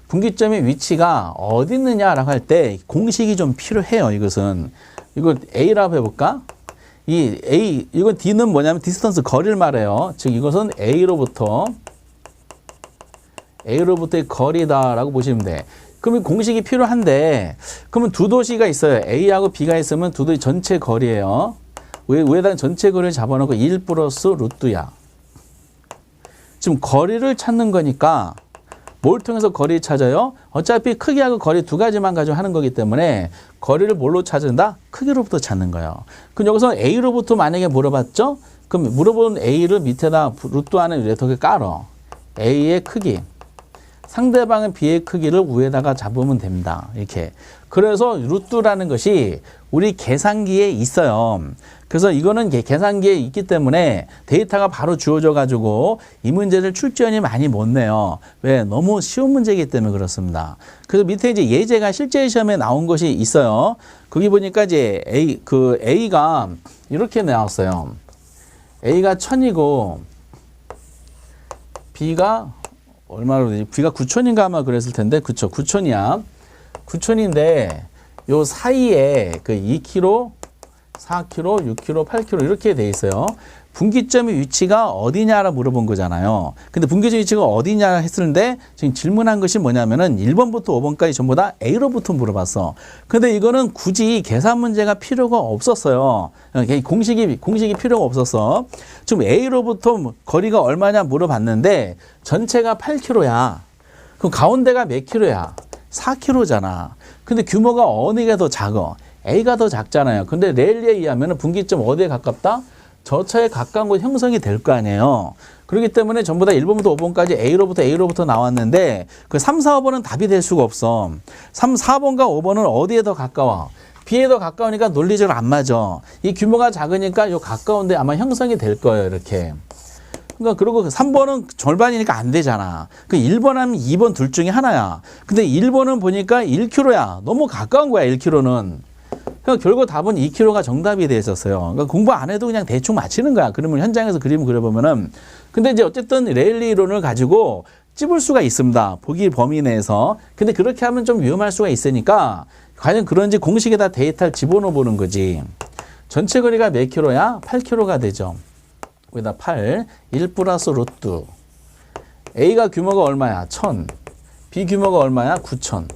분기점의 위치가 어디 있느냐라고 할 때 공식이 좀 필요해요. 이것은 이걸 A라고 해볼까? 이 A 이건 D는 뭐냐면 디스턴스 거리를 말해요. 즉 이것은 A로부터의 거리다라고 보시면 돼. 그러면 공식이 필요한데 그러면 두 도시가 있어요. A하고 B가 있으면 두 도시 전체 거리예요. 위에다가 전체 거리를 잡아놓고 1 플러스 루트야. 지금 거리를 찾는 거니까 뭘 통해서 거리 찾아요? 어차피 크기하고 거리 두 가지만 가지고 하는 거기 때문에 거리를 뭘로 찾는다? 크기로부터 찾는 거예요. 그럼 여기서 A로부터 만약에 물어봤죠? 그럼 물어본 A를 밑에다 루트 안에 이렇게 깔어. A의 크기. 상대방은 B의 크기를 위에다가 잡으면 됩니다. 이렇게. 그래서 루트라는 것이 우리 계산기에 있어요. 그래서 이거는 계산기에 있기 때문에 데이터가 바로 주어져 가지고 이 문제를 출제원이 많이 못 내요. 왜? 너무 쉬운 문제이기 때문에 그렇습니다. 그래서 밑에 이제 예제가 실제 시험에 나온 것이 있어요. 거기 보니까 이제 A가 이렇게 나왔어요. A가 1000이고 B가 얼마로 되지? B가 9000인가 아마 그랬을 텐데, 그쵸? 9000이야. 9000인데, 요 사이에 그 2kg, 4kg, 6kg, 8kg 이렇게 돼 있어요. 분기점의 위치가 어디냐라 물어본 거잖아요. 근데 분기점 위치가 어디냐 했을때 지금 질문한 것이 뭐냐면은 1번부터 5번까지 전부 다 A로부터 물어봤어. 근데 이거는 굳이 계산 문제가 필요가 없었어요. 공식이 필요가 없었어. 지금 A로부터 거리가 얼마냐 물어봤는데 전체가 8km야. 그럼 가운데가 몇 킬로야? 4km잖아. 근데 규모가 어느 게 더 작아? A가 더 작잖아요. 근데 레일리에 의하면 분기점 어디에 가깝다? 저 차에 가까운 곳 형성이 될 거 아니에요. 그렇기 때문에 전부 다 1번부터 5번까지 A로부터 나왔는데 그 3, 4, 5번은 답이 될 수가 없어. 3, 4번과 5번은 어디에 더 가까워? B에 더 가까우니까 논리적으로 안 맞아. 이 규모가 작으니까 요 가까운데 아마 형성이 될 거예요. 이렇게. 그러니까 그리고 3번은 절반이니까 안 되잖아. 그 1번 하면 2번 둘 중에 하나야. 근데 1번은 보니까 1km야. 너무 가까운 거야, 1km는. 그러니까 결국 답은 2km가 정답이 돼 있었어요. 그러니까 공부 안 해도 그냥 대충 맞히는 거야. 그러면 현장에서 그림을 그려보면은. 근데 이제 어쨌든 레일리 이론을 가지고 찝을 수가 있습니다. 보기 범위 내에서. 근데 그렇게 하면 좀 위험할 수가 있으니까 과연 그런지 공식에다 데이터를 집어넣어 보는 거지. 전체 거리가 몇 킬로야? 8km가 되죠. 여기다 8, 1 플러스 루트. A가 규모가 얼마야? 1000. B 규모가 얼마야? 9000.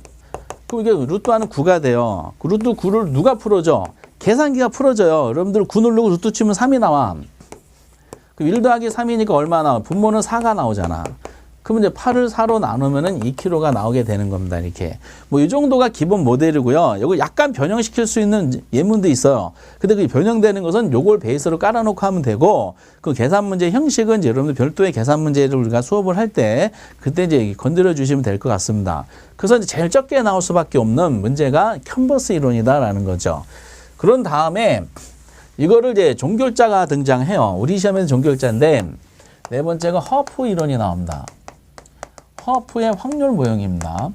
그럼 이게 루트 하는 9가 돼요. 그 루트 9를 누가 풀어줘? 계산기가 풀어줘요. 여러분들 9 누르고 루트 치면 3이 나와. 그럼 1 더하기 3이니까 얼마 나와? 분모는 4가 나오잖아. 그러면 이제 8을 4로 나누면은 2kg가 나오게 되는 겁니다. 이렇게. 뭐 이 정도가 기본 모델이고요. 이거 약간 변형시킬 수 있는 예문도 있어요. 근데 그 변형되는 것은 요걸 베이스로 깔아놓고 하면 되고, 그 계산 문제 형식은 이제 여러분들 별도의 계산 문제를 우리가 수업을 할 때 그때 이제 건드려 주시면 될 것 같습니다. 그래서 이제 제일 적게 나올 수밖에 없는 문제가 캔버스 이론이다라는 거죠. 그런 다음에 이거를 이제 종결자가 등장해요. 우리 시험에는 종결자인데 네 번째가 허프 이론이 나옵니다. 허프의 확률 모형입니다.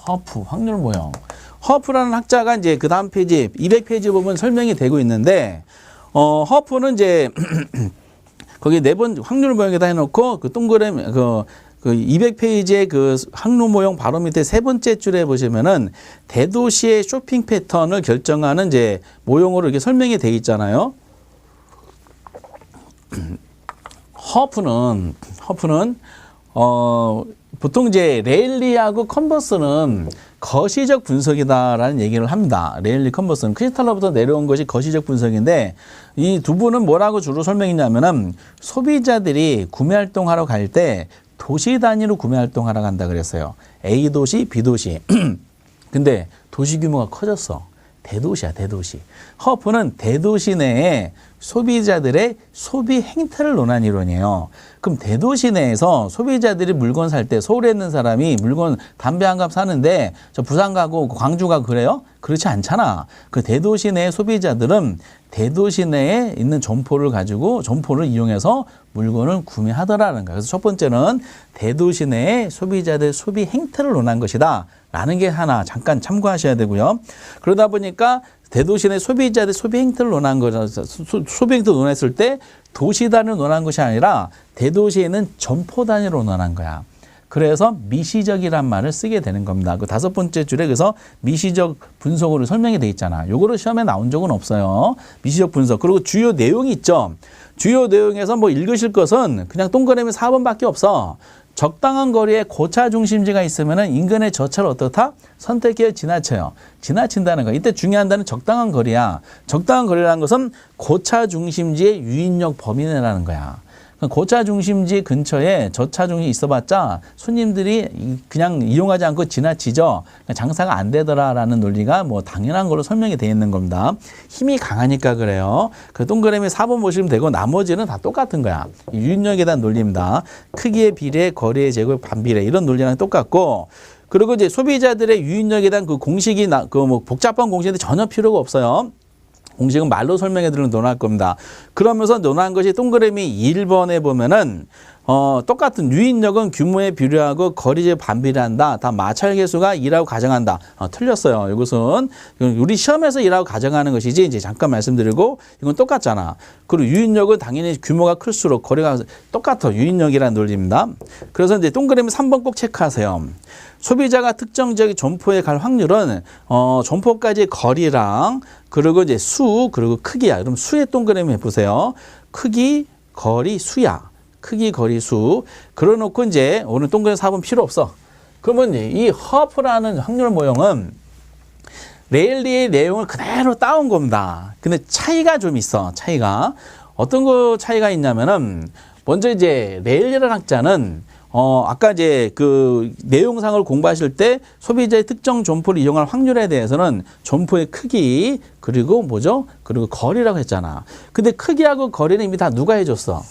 허프, 확률 모형. 허프라는 학자가 이제 그 다음 페이지, 200페이지 보면 설명이 되고 있는데, 허프는 이제, 거기 네 번 확률 모형에다 해놓고, 그 동그라미, 그 200페이지의 그 확률 모형 바로 밑에 세 번째 줄에 보시면은, 대도시의 쇼핑 패턴을 결정하는 이제 모형으로 이렇게 설명이 되어 있잖아요. 허프는 보통 이제 레일리하고 컨버스는 거시적 분석이다라는 얘기를 합니다. 레일리 컨버스는 크리스탈로부터 내려온 것이 거시적 분석인데 이 두 분은 뭐라고 주로 설명했냐면은 소비자들이 구매 활동하러 갈 때 도시 단위로 구매 활동하러 간다 그랬어요. A 도시, B 도시. 근데 도시 규모가 커졌어. 대도시야, 대도시. 허프는 대도시 내에 소비자들의 소비 행태를 논한 이론이에요. 그럼 대도시 내에서 소비자들이 물건 살 때 서울에 있는 사람이 물건 담배 한 갑 사는데 저 부산 가고 광주 가고 그래요? 그렇지 않잖아. 그 대도시 내의 소비자들은 대도시 내에 있는 점포를 가지고 점포를 이용해서 물건을 구매하더라는 거예요. 그래서 첫 번째는 대도시 내의 소비자들의 소비 행태를 논한 것이다. 라는 게 하나 잠깐 참고하셔야 되고요. 그러다 보니까 대도시 내 소비자들의 소비 행태를 논한 거죠. 소비 행태를 논했을 때 도시 단위로 논한 것이 아니라 대도시에는 점포 단위로 논한 거야. 그래서 미시적이란 말을 쓰게 되는 겁니다. 그 다섯 번째 줄에 그래서 미시적 분석으로 설명이 돼 있잖아. 요거를 시험에 나온 적은 없어요. 미시적 분석. 그리고 주요 내용이 있죠. 주요 내용에서 뭐 읽으실 것은 그냥 동그라미 4번밖에 없어. 적당한 거리에 고차 중심지가 있으면 인근의 저차를 어떻다? 선택해 지나쳐요. 지나친다는 거. 이때 중요한 단어는 적당한 거리야. 적당한 거리라는 것은 고차 중심지의 유인력 범위 내라는 거야. 고차 중심지 근처에 저차 중심이 있어봤자 손님들이 그냥 이용하지 않고 지나치죠. 장사가 안 되더라라는 논리가 뭐 당연한 걸로 설명이 되어 있는 겁니다. 힘이 강하니까 그래요. 그 동그라미 4번 보시면 되고 나머지는 다 똑같은 거야. 유인력에 대한 논리입니다. 크기에 비례, 거리의 제곱 반비례 이런 논리랑 똑같고 그리고 이제 소비자들의 유인력에 대한 그 공식이 그 뭐 복잡한 공식인데 전혀 필요가 없어요. 공식은 말로 설명해 드리는 논할 겁니다. 그러면서 논한 것이 동그라미 1번에 보면은 똑같은 유인력은 규모에 비례하고 거리에 반비례한다. 다 마찰 계수가 2라고 가정한다. 틀렸어요. 이것은 우리 시험에서 2라고 가정하는 것이지 이제 잠깐 말씀드리고 이건 똑같잖아. 그리고 유인력은 당연히 규모가 클수록 거리가 똑같아. 유인력이라는 논리입니다. 그래서 이제 동그라미 3번 꼭 체크하세요. 소비자가 특정 지역의 점포에 갈 확률은 점포까지의 거리랑 그리고 이제 수 그리고 크기야. 그럼 수의 동그라미 해보세요. 크기, 거리, 수야. 크기, 거리, 수. 그려놓고 이제 오늘 동그라미 4번 필요 없어. 그러면 이 허프라는 확률 모형은 레일리의 내용을 그대로 따온 겁니다. 근데 차이가 좀 있어. 차이가. 어떤 거 차이가 있냐면은 먼저 이제 레일리라는 학자는 아까 이제 그 내용상을 공부하실 때 소비자의 특정 점포를 이용할 확률에 대해서는 점포의 크기 그리고 뭐죠? 그리고 거리라고 했잖아. 근데 크기하고 거리는 이미 다 누가 해줬어?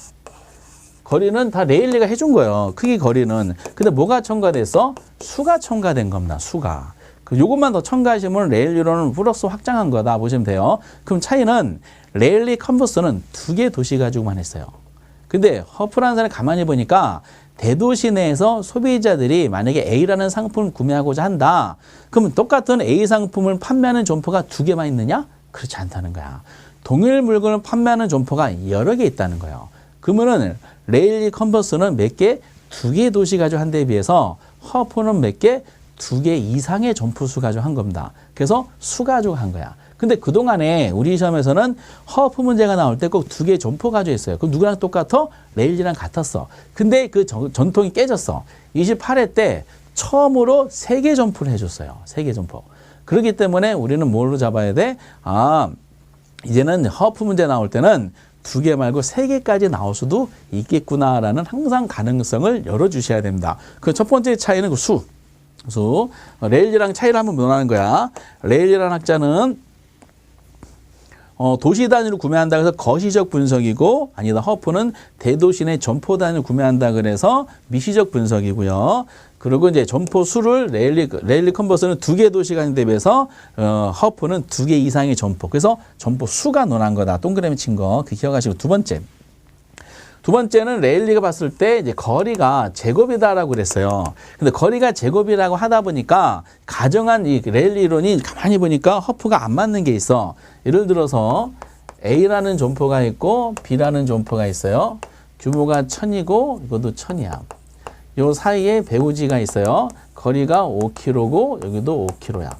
거리는 다 레일리가 해준 거예요. 크기, 거리는. 근데 뭐가 첨가됐어? 수가 첨가된 겁니다. 수가. 요것만 더 첨가하시면 레일리로는 플러스 확장한 거다 보시면 돼요. 그럼 차이는 레일리 컨버스는 2개 도시 가지고만 했어요. 근데 허프라는 사람이 가만히 보니까 대도시 내에서 소비자들이 만약에 A라는 상품을 구매하고자 한다. 그러면 똑같은 A 상품을 판매하는 점포가 2개만 있느냐? 그렇지 않다는 거야. 동일 물건을 판매하는 점포가 여러 개 있다는 거예요. 그러면은 레일리 컨버스는 몇 개? 2개 도시 가지고 한 데에 비해서 허프는 몇 개? 2개 이상의 점포 수 가지고 한 겁니다. 그래서 수 가지고 한 거야. 근데 그동안에 우리 시험에서는 허프 문제가 나올 때 꼭 2개 점포 가지고 있어요. 그럼 누구랑 똑같아? 레일리랑 같았어. 근데 그 전통이 깨졌어. 28회 때 처음으로 3개 점포를 해줬어요. 3개 점포. 그렇기 때문에 우리는 뭘로 잡아야 돼? 이제는 허프 문제 나올 때는 2개 말고 3개까지 나올 수도 있겠구나라는 항상 가능성을 열어주셔야 됩니다. 그 첫 번째 차이는 그 수. 레일리랑 차이를 한번 논하는 거야. 레일리라는 학자는 도시 단위로 구매한다 그래서 거시적 분석이고, 아니다, 허프는 대도시 내 점포 단위로 구매한다 그래서 미시적 분석이고요. 그리고 이제 점포 수를 레일리 컨버스는 2개 도시가 있는 데 비해서 허프는 2개 이상의 점포. 그래서 점포 수가 논한 거다. 동그라미 친 거. 그 기억하시고 두 번째는 레일리가 봤을 때 이제 거리가 제곱이다라고 그랬어요. 근데 거리가 제곱이라고 하다 보니까 가정한 이 레일리 이론이 가만히 보니까 허프가 안 맞는 게 있어. 예를 들어서 A라는 점포가 있고 B라는 점포가 있어요. 규모가 1000이고 이것도 1000이야. 요 사이에 배우지가 있어요. 거리가 5km고 여기도 5km야.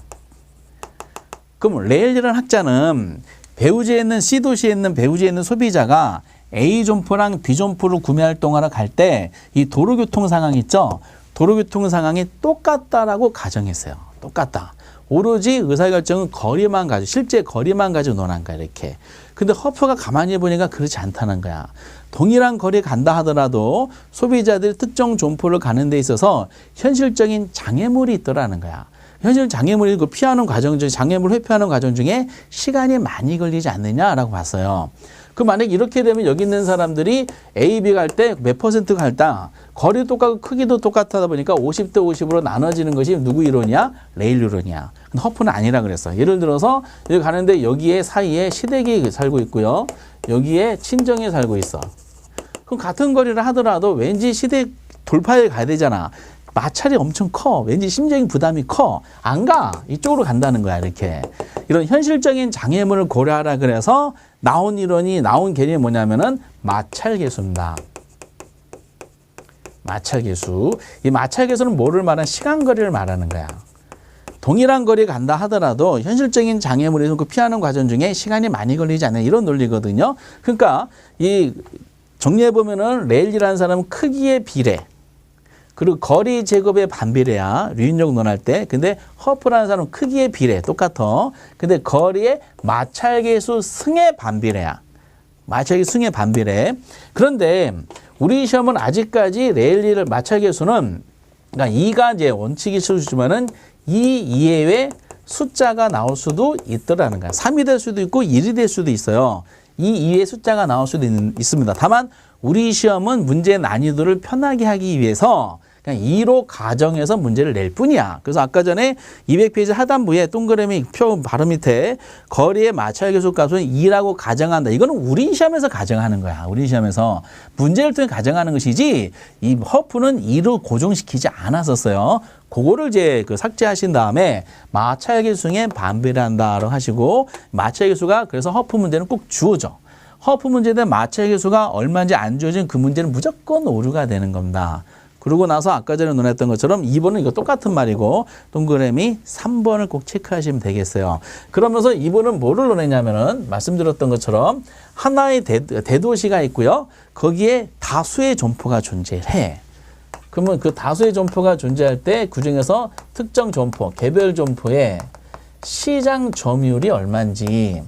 그럼 레일리라는 학자는 배우지에 있는 C도시에 있는 배우지에 있는 소비자가 A 점포랑 B 점포를 구매 활동하러 갈 때 이 도로교통 상황 있죠? 도로교통 상황이 똑같다라고 가정했어요. 똑같다. 오로지 의사결정은 거리만 가지고, 실제 거리만 가지고 논한 거야, 이렇게. 근데 허프가 가만히 보니까 그렇지 않다는 거야. 동일한 거리 간다 하더라도 소비자들이 특정 점포를 가는 데 있어서 현실적인 장애물이 있더라는 거야. 현실 장애물이 피하는 과정 중에, 장애물 회피하는 과정 중에 시간이 많이 걸리지 않느냐라고 봤어요. 그 만약 이렇게 되면 여기 있는 사람들이 A, B 갈 때 몇 퍼센트 갈다? 거리도 똑같고 크기도 똑같다 보니까 50대 50으로 나눠지는 것이 누구 이론이야? 레일 이론이야. 근데 허프는 아니라 그랬어. 예를 들어서 여기 가는데 여기에 사이에 시댁이 살고 있고요. 여기에 친정이 살고 있어. 그럼 같은 거리를 하더라도 왠지 시댁 돌파에 가야 되잖아. 마찰이 엄청 커. 왠지 심적인 부담이 커. 안 가. 이쪽으로 간다는 거야, 이렇게. 이런 현실적인 장애물을 고려하라 그래서 나온 개념이 뭐냐면은 마찰계수입니다. 마찰계수. 이 마찰계수는 뭐를 말하는? 시간거리를 말하는 거야. 동일한 거리 간다 하더라도 현실적인 장애물에서 그 피하는 과정 중에 시간이 많이 걸리지 않는 이런 논리거든요. 그러니까 이 정리해보면은 레일리라는 사람은 크기의 비례, 그리고 거리 제곱의 반비례야. 류인적 논할 때. 근데 허프라는 사람은 크기의 비례 똑같아. 근데 거리의 마찰계수 승의 반비례야. 마찰계수 승의 반비례. 그런데 우리 시험은 아직까지 레일리를 마찰계수는, 그러니까 2가 이제 원칙이 쳐주지만은 2 이외에 숫자가 나올 수도 있더라는 거야. 3이 될 수도 있고 1이 될 수도 있어요. 2 이외에 숫자가 나올 수도 있습니다. 다만 우리 시험은 문제 난이도를 편하게 하기 위해서 그냥 2로 가정해서 문제를 낼 뿐이야. 그래서 아까 전에 200페이지 하단부에 동그라미 표 바로 밑에 거리의 마찰계수 값은 2라고 가정한다. 이거는 우리 시험에서 가정하는 거야. 우리 시험에서 문제를 통해 가정하는 것이지 이 허프는 2로 고정시키지 않았었어요. 그거를 이제 삭제하신 다음에 마찰계수에 반비례한다라고 하시고, 마찰계수가 그래서 허프 문제는 꼭 주어져. 허프 문제에 대한 마찰계수가 얼마인지 안 주어진 그 문제는 무조건 오류가 되는 겁니다. 그러고 나서 아까 전에 논했던 것처럼 2번은 이거 똑같은 말이고 동그라미 3번을 꼭 체크하시면 되겠어요. 그러면서 2번은 뭐를 논했냐면은 말씀드렸던 것처럼 하나의 대도시가 있고요. 거기에 다수의 점포가 존재해. 그러면 그 다수의 점포가 존재할 때 그중에서 특정 점포, 개별 점포의 시장 점유율이 얼마인지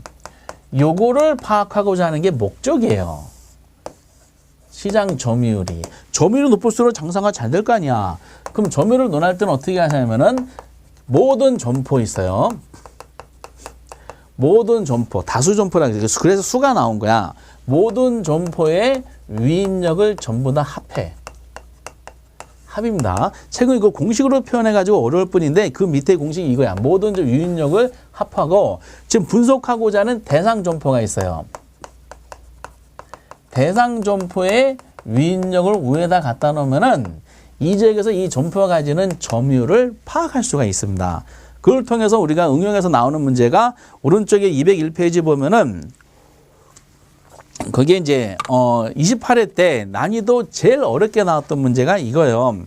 요거를 파악하고자 하는 게 목적이에요. 시장 점유율이. 점유율이 높을수록 장사가 잘 될 거 아니야. 그럼 점유율을 논할 때는 어떻게 하냐면은 모든 점포 있어요. 모든 점포, 다수 점포라 그래서 수가 나온 거야. 모든 점포의 유인력을 전부 다 합해. 합입니다. 최근 이거 공식으로 표현해가지고 어려울 뿐인데 그 밑에 공식이 이거야. 모든 유인력을 합하고 지금 분석하고자 하는 대상 점포가 있어요. 대상 점포의 유인력을 위에다 갖다 놓으면은 이 지역에서 이 점포가 가지는 점유율을 파악할 수가 있습니다. 그걸 통해서 우리가 응용해서 나오는 문제가 오른쪽에 201페이지 보면은 거기에 이제 28회 때 난이도 제일 어렵게 나왔던 문제가 이거예요.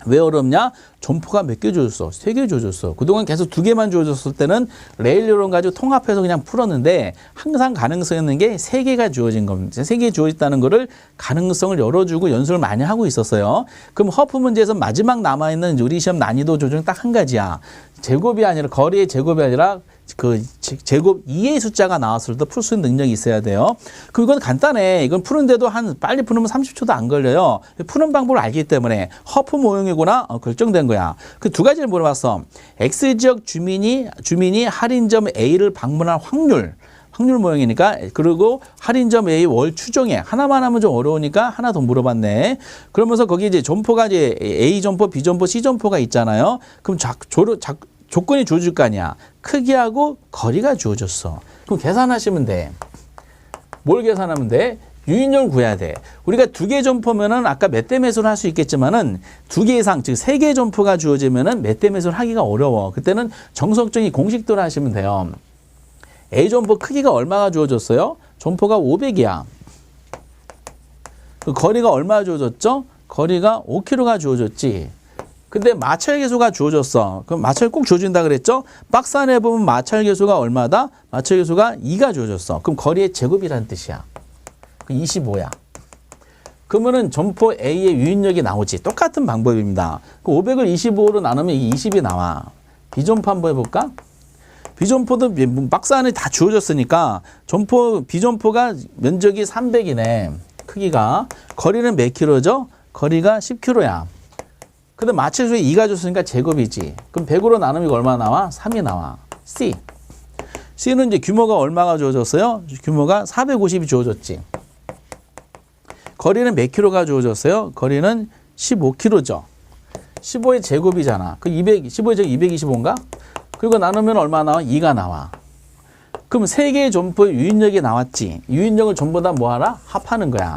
왜 어렵냐? 점포가 몇 개 주어졌어? 3개 주어졌어. 그동안 계속 2개만 주어졌을 때는 레일리론 가지고 통합해서 그냥 풀었는데 항상 가능성 있는 게 3개가 주어진 겁니다. 3개 주어졌다는 거를 가능성을 열어주고 연습을 많이 하고 있었어요. 그럼 허프 문제에서 마지막 남아있는 우리 시험 난이도 조정 딱 한 가지야. 제곱이 아니라 거리의 제곱이 아니라 그 제곱 2의 숫자가 나왔을 때 풀 수 있는 능력이 있어야 돼요. 그럼 이건 간단해. 이건 푸는데도 빨리 푸면 30초도 안 걸려요. 푸는 방법을 알기 때문에 허프 모형이구나 결정된 거야. 그 두 가지를 물어봤어. X지역 주민이 할인점 A를 방문할 확률 모형이니까. 그리고 할인점 A 월 추정액 하나만 하면 좀 어려우니까 하나 더 물어봤네. 그러면서 거기 이제 점포가 이제 A 점포, B 점포, C 점포가 있잖아요. 그럼 조건이 주어질 거 아니야. 크기하고 거리가 주어졌어. 그럼 계산하시면 돼. 뭘 계산하면 돼? 유인력을 구해야 돼. 우리가 2개 점포면은 아까 몇 대 매수를 할 수 있겠지만은 2개 이상, 즉 3개 점포가 주어지면은 몇 대 매수를 하기가 어려워. 그때는 정석적인 공식대로 하시면 돼요. A 점포 크기가 얼마가 주어졌어요? 점포가 500이야. 그 거리가 얼마 주어졌죠? 거리가 5km가 주어졌지. 근데 마찰 계수가 주어졌어. 그럼 마찰 꼭 주어진다 그랬죠? 박스 안에 보면 마찰 계수가 얼마다? 마찰 계수가 2가 주어졌어. 그럼 거리의 제곱이라는 뜻이야. 25야. 그러면은 점포 A의 유인력이 나오지. 똑같은 방법입니다. 500을 25로 나누면 이게 20이 나와. B점포 한번 해볼까? B점포도 박스 안에 다 주어졌으니까 B점포가 면적이 300이네. 크기가. 거리는 몇 킬로죠? 거리가 10km야. 근데 마찰수에 2가 줬으니까 제곱이지. 그럼 100으로 나누면 얼마 나와? 3이 나와. C. C는 이제 규모가 얼마가 주어졌어요? 규모가 450이 주어졌지. 거리는 몇 킬로가 주어졌어요? 거리는 15킬로죠. 15의 제곱이잖아. 그 15의 제곱 225인가? 그리고 나누면 얼마 나와? 2가 나와. 그럼 3개의 점포의 유인력이 나왔지. 유인력을 전부 다 뭐하라? 합하는 거야.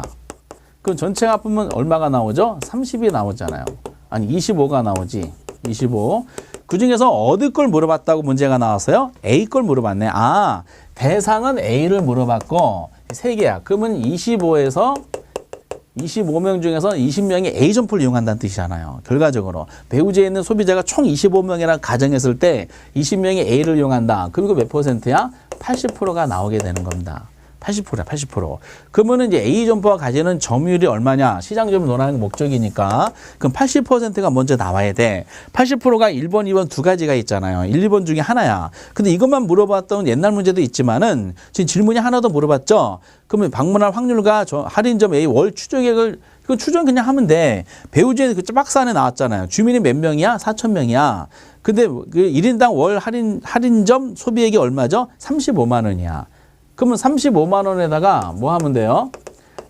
그럼 전체 합하면 얼마가 나오죠? 30이 나오잖아요. 아니 25가 나오지. 25. 그중에서 어디 걸 물어봤다고 문제가 나왔어요? A 걸 물어봤네. 아, 대상은 A를 물어봤고 3개야. 그러면 25명 중에서 20명이 A 점포를 이용한다는 뜻이잖아요. 결과적으로 배우지에 있는 소비자가 총 25명이라 가정했을 때 20명이 A를 이용한다. 그리고 몇 %야? 80%가 나오게 되는 겁니다. 80%야, 80%. 그러면은 이제 A 점포가 가지는 점유율이 얼마냐? 시장 점유 논하는 목적이니까. 그럼 80%가 먼저 나와야 돼. 80%가 1번, 2번 두 가지가 있잖아요. 1, 2번 중에 하나야. 근데 이것만 물어봤던 옛날 문제도 있지만은 지금 질문이 하나 더 물어봤죠? 그러면 방문할 확률과 할인점 A 월 추정액을 이거 추정 그냥 하면 돼. 배우지에 그 박스 안에 나왔잖아요. 주민이 몇 명이야? 4,000명이야. 근데 그 1인당 월 할인점 소비액이 얼마죠? 35만 원이야. 그러면 35만 원에다가 뭐 하면 돼요?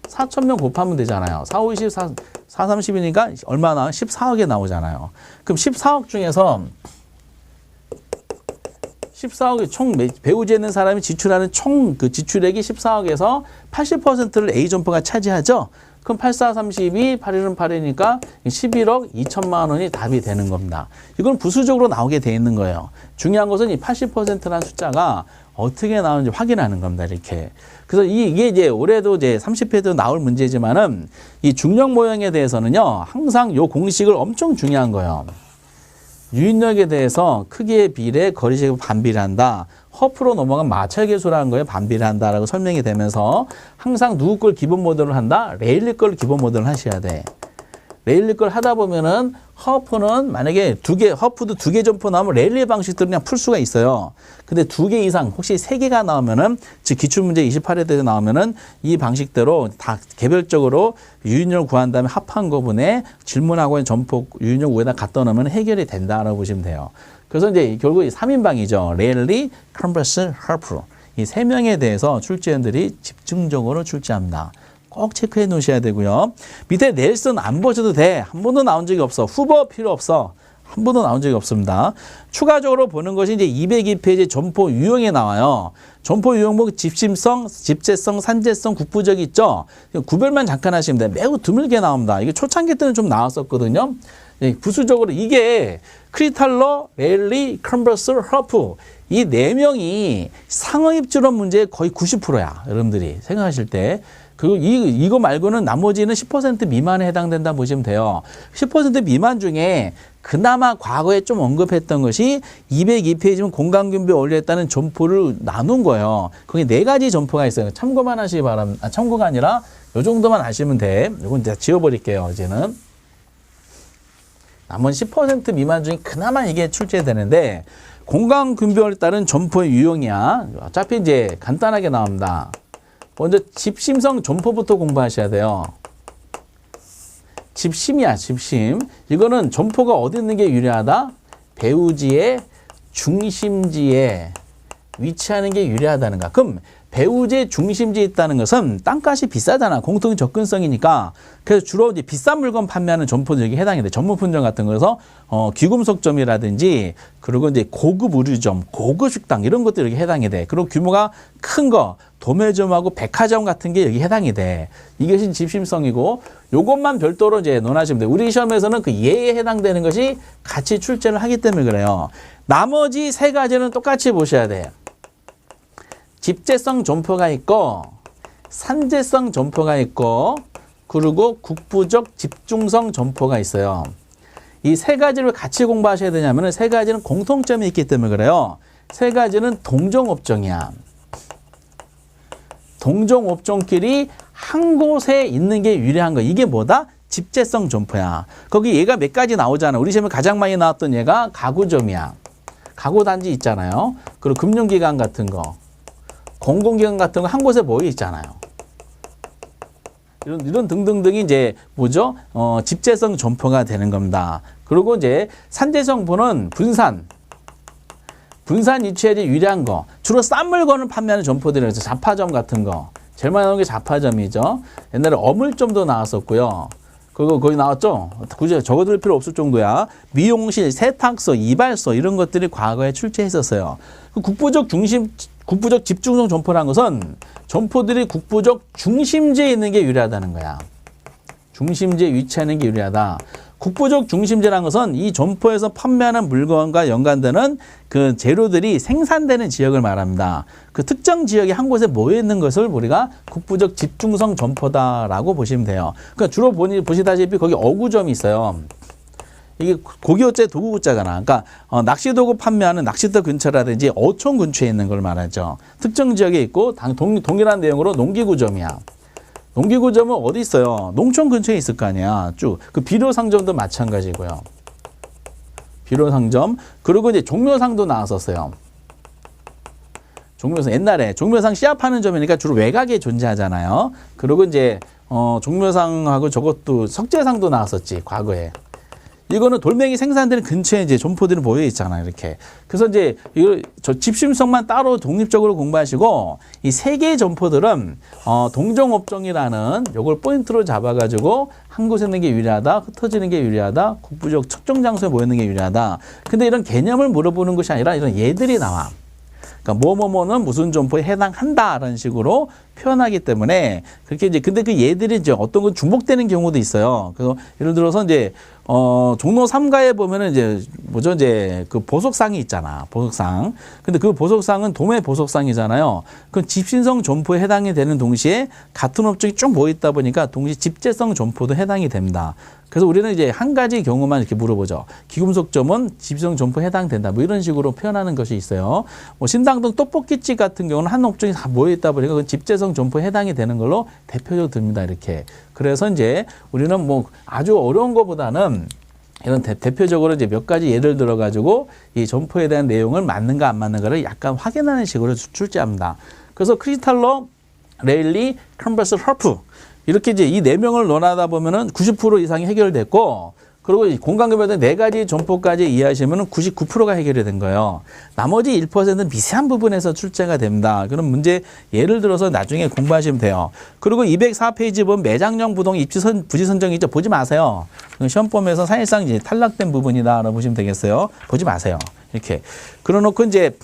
4,000명 곱하면 되잖아요. 4, 5, 20, 4, 30이니까 얼마 나와? 14억에 나오잖아요. 그럼 14억 중에서 14억이 총 배우지에 있는 사람이 지출하는 총 그 지출액이 14억에서 80%를 A 점포가 차지하죠. 그럼 8, 4, 32, 8일은 8이니까 11억 2천만 원이 답이 되는 겁니다. 이건 부수적으로 나오게 돼 있는 거예요. 중요한 것은 이 80%라는 숫자가 어떻게 나오는지 확인하는 겁니다. 이렇게. 그래서 이게 이제 올해도 이제 30회도 나올 문제지만은 이 중력 모형에 대해서는요, 항상 요 공식을 엄청 중요한 거예요. 유인력에 대해서 크기에 비례 거리식을 반비례한다. 허프로 넘어간 마찰계수라는 거에 반비례한다라고 설명이 되면서 항상 누구 걸 기본 모델을 한다? 레일리 걸 기본 모델을 하셔야 돼. 레일리 걸 하다 보면은 허프는 만약에 허프도 2개 점포 나오면 레일리 방식들은 그냥 풀 수가 있어요. 근데 2개 이상, 혹시 3개가 나오면은, 즉 기출문제 28회 때 나오면은 이 방식대로 다 개별적으로 유인력을 구한 다음에 합한 거분에 질문하고 있는 점포 유인력 위에다 갖다 놓으면 해결이 된다라고 보시면 돼요. 그래서 이제 결국 3인방이죠. 레일리, 컨버스, 허프. 이 3명에 대해서 출제원들이 집중적으로 출제합니다. 꼭 체크해 놓으셔야 되고요. 밑에 넬슨 안 보셔도 돼. 한 번도 나온 적이 없어. 후보 필요 없어. 한 번도 나온 적이 없습니다. 추가적으로 보는 것이 이제 202페이지 점포 유형에 나와요. 점포 유형목 집심성, 집재성, 산재성, 국부적이 있죠. 구별만 잠깐 하시면 돼요. 매우 드물게 나옵니다. 이게 초창기 때는 좀 나왔었거든요. 부수적으로 이게 크리탈러, 레일리, 컨버스, 허프 이 4명이 상어 입주론 문제의 거의 90%야. 여러분들이 생각하실 때. 그리고 이거 말고는 나머지는 10% 미만에 해당된다 보시면 돼요. 10% 미만 중에 그나마 과거에 좀 언급했던 것이 202페이지면 공간균비 원리했다는 점포를 나눈 거예요. 거기 4가지 점포가 있어요. 참고만 하시기 바랍니다. 참고가 아니라 요 정도만 아시면 돼. 이건 이제 지워버릴게요. 이제는. 나머지 10% 미만 중에 그나마 이게 출제되는데 공간균비 원리에 따른 점포의 유형이야. 어차피 이제 간단하게 나옵니다. 먼저 집심성 점포부터 공부하셔야 돼요. 집심이야, 집심. 이거는 점포가 어디 있는 게 유리하다? 배우지의 중심지에 위치하는 게 유리하다는가. 그럼 배우지의 중심지에 있다는 것은 땅값이 비싸잖아. 공통 접근성이니까. 그래서 주로 이제 비싼 물건 판매하는 점포들 여기 해당이 돼. 전문 품종 같은 거에서 귀금속점이라든지 그리고 이제 고급 의류점, 고급 식당 이런 것들이 여기 해당이 돼. 그리고 규모가 큰 거, 도매점하고 백화점 같은 게 여기 해당이 돼. 이것이 집심성이고 요것만 별도로 이제 논하시면 돼. 우리 시험에서는 그 예에 해당되는 것이 같이 출제를 하기 때문에 그래요. 나머지 3가지는 똑같이 보셔야 돼요. 집재성 점포가 있고 산재성 점포가 있고 그리고 국부적 집중성 점포가 있어요. 이 3가지를 같이 공부하셔야 되냐면 3가지는 공통점이 있기 때문에 그래요. 3가지는 동종업종이야. 동종업종끼리 한 곳에 있는 게 유리한 거. 이게 뭐다? 집재성 점포야. 거기 얘가 몇 가지 나오잖아. 우리 시험에 가장 많이 나왔던 얘가 가구점이야. 가구단지 있잖아요. 그리고 금융기관 같은 거. 공공기관 같은 거 한 곳에 모여 있잖아요. 이런 등등등이 이제 뭐죠? 집재성 점포가 되는 겁니다. 그리고 이제 산재성포는 분산 유치에 유리한 거. 주로 싼 물건을 판매하는 점포들이라서 잡화점 같은 거. 제일 많이 나오는 게 잡화점이죠. 옛날에 어물점도 나왔었고요. 그거 거기 나왔죠? 굳이 적어둘 필요 없을 정도야. 미용실, 세탁소, 이발소 이런 것들이 과거에 출제했었어요. 국부적 집중성 점포라는 것은 점포들이 국부적 중심지에 있는 게 유리하다는 거야. 중심지에 위치하는 게 유리하다. 국부적 중심지라는 것은 이 점포에서 판매하는 물건과 연관되는 그 재료들이 생산되는 지역을 말합니다. 그 특정 지역이 한 곳에 모여 있는 것을 우리가 국부적 집중성 점포다라고 보시면 돼요. 그러니까 주로 보시다시피 거기 어구점이 있어요. 이게 고기어째 도구구자잖아. 그러니까 낚시도구 판매하는 낚시터 근처라든지 어촌 근처에 있는 걸 말하죠. 특정 지역에 있고 동일한 내용으로 농기구점이야. 농기구점은 어디 있어요? 농촌 근처에 있을 거 아니야. 쭉. 그 비료상점도 마찬가지고요. 비료상점. 그리고 이제 종묘상도 나왔었어요. 종묘상. 옛날에 종묘상 씨앗파는 점이니까 주로 외곽에 존재하잖아요. 그리고 이제 종묘상하고 저것도 석재상도 나왔었지. 과거에. 이거는 돌멩이 생산되는 근처에 이제 점포들이 모여 있잖아요. 이렇게. 그래서 이제 저 집심성만 따로 독립적으로 공부하시고 이 3개의 점포들은 동종업종이라는 요걸 포인트로 잡아가지고 한 곳에 있는 게 유리하다, 흩어지는 게 유리하다, 국부적 특정 장소에 모여 있는 게 유리하다. 근데 이런 개념을 물어보는 것이 아니라 이런 예들이 나와. 그러니까 뭐뭐뭐는 무슨 점포에 해당한다라는 식으로 표현하기 때문에 그렇게 이제 근데 그 예들이 이제 어떤 건 중복되는 경우도 있어요. 그래서 예를 들어서 이제 종로 3가에 보면은 이제 뭐죠? 이제 그 보석상이 있잖아. 보석상. 근데 그 보석상은 도매 보석상이잖아요. 그 집신성 점포에 해당이 되는 동시에 같은 업종이 쭉 모여 있다 보니까 동시에 집재성 점포도 해당이 됩니다. 그래서 우리는 이제 한 가지 경우만 이렇게 물어보죠. 기금속점은 집재성 점포에 해당된다. 뭐 이런 식으로 표현하는 것이 있어요. 뭐 신당동 떡볶이집 같은 경우는 한 업종이 다 모여 있다 보니까 그 집재성 점포에 해당이 되는 걸로 대표적으로 듭니다. 이렇게. 그래서 이제 우리는 뭐 아주 어려운 것보다는 이런 대표적으로 이제 몇 가지 예를 들어 가지고 이 점포에 대한 내용을 맞는가 안 맞는가를 약간 확인하는 식으로 출제합니다. 그래서 크리스탈러, 레일리, 컨버스, 헐프 이렇게 이제 이 네 명을 논하다 보면은 90% 이상이 해결됐고, 그리고 공간급여의 네 가지 점포까지 이해하시면은 99%가 해결이 된 거예요. 나머지 1%는 미세한 부분에서 출제가 됩니다. 그럼 문제 예를 들어서 나중에 공부하시면 돼요. 그리고 204페이지 보면 매장형 부동 부지 선정이 있죠. 보지 마세요. 시험범에서 사실상 이제 탈락된 부분이다라고 보시면 되겠어요. 보지 마세요. 이렇게. 그러놓고 이제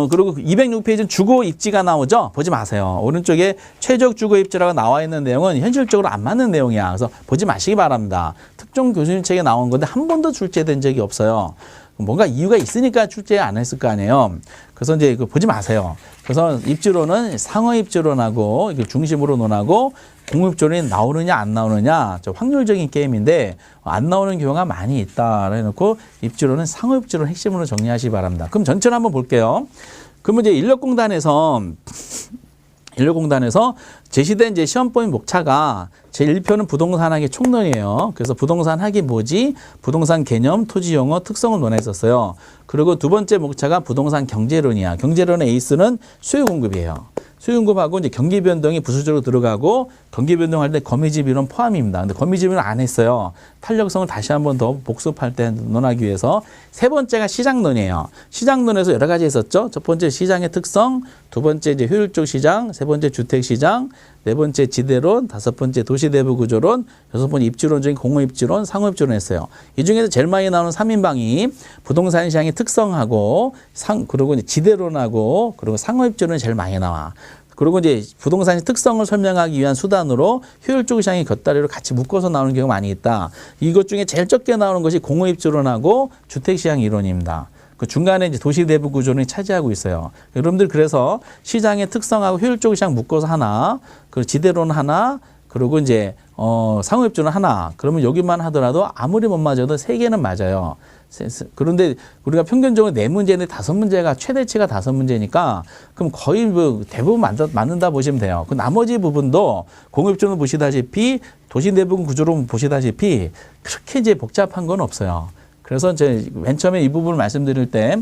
그리고 206페이지는 주거 입지가 나오죠? 보지 마세요. 오른쪽에 최적 주거 입지라고 나와 있는 내용은 현실적으로 안 맞는 내용이야. 그래서 보지 마시기 바랍니다. 특정 교수님 책에 나온 건데 한 번도 출제된 적이 없어요. 뭔가 이유가 있으니까 출제 안 했을 거 아니에요. 그래서 이제 이거 보지 마세요. 그래서 입지론은 상어 입지론하고 이게 중심으로 논하고 공입지론이 나오느냐 안 나오느냐 확률적인 게임인데 안 나오는 경우가 많이 있다. 해놓고 입지론은 상어 입지론 핵심으로 정리하시기 바랍니다. 그럼 전체를 한번 볼게요. 그러면 이제 인력공단에서 제시된 이제 시험범위 목차가 제1표는 부동산 학의 총론이에요. 그래서 부동산 학이 뭐지? 부동산 개념, 토지 용어, 특성을 논했었어요. 그리고 두 번째 목차가 부동산 경제론이야. 경제론의 에이스는 수요 공급이에요. 수요 공급하고 이제 경기 변동이 부수적으로 들어가고 경기 변동할 때 거미집 이론 포함입니다. 근데 거미집 이론 안 했어요. 탄력성을 다시 한번 더 복습할 때 논하기 위해서. 세 번째가 시장론이에요. 시장론에서 여러 가지 있었죠. 첫 번째 시장의 특성, 두 번째 이제 효율적 시장, 세 번째 주택 시장, 네 번째 지대론, 다섯 번째 도시내부 구조론, 여섯 번째 입지론 중에 공허입지론, 상호입지론 했어요. 이 중에서 제일 많이 나오는 3인방이 부동산 시장의 특성하고 그리고 이제 지대론하고 그리고 상호입지론이 제일 많이 나와. 그리고 이제 부동산의 특성을 설명하기 위한 수단으로 효율적 시장의 곁다리로 같이 묶어서 나오는 경우가 많이 있다. 이것 중에 제일 적게 나오는 것이 공허입지론하고 주택시장 이론입니다. 그 중간에 이제 도시 내부 구조론이 차지하고 있어요. 여러분들 그래서 시장의 특성하고 효율적 시장 묶어서 하나, 그리고 지대론 하나, 그리고 이제 상호입지론 하나. 그러면 여기만 하더라도 아무리 못 맞아도 세 개는 맞아요. 그런데 우리가 평균적으로 4문제인데 5문제가 최대치가 5문제니까 그럼 거의 뭐 대부분 맞는다 보시면 돼요. 그 나머지 부분도 공입지론 보시다시피 도시 내부 구조론 보시다시피 그렇게 이제 복잡한 건 없어요. 그래서 이제 맨 처음에 이 부분을 말씀드릴 때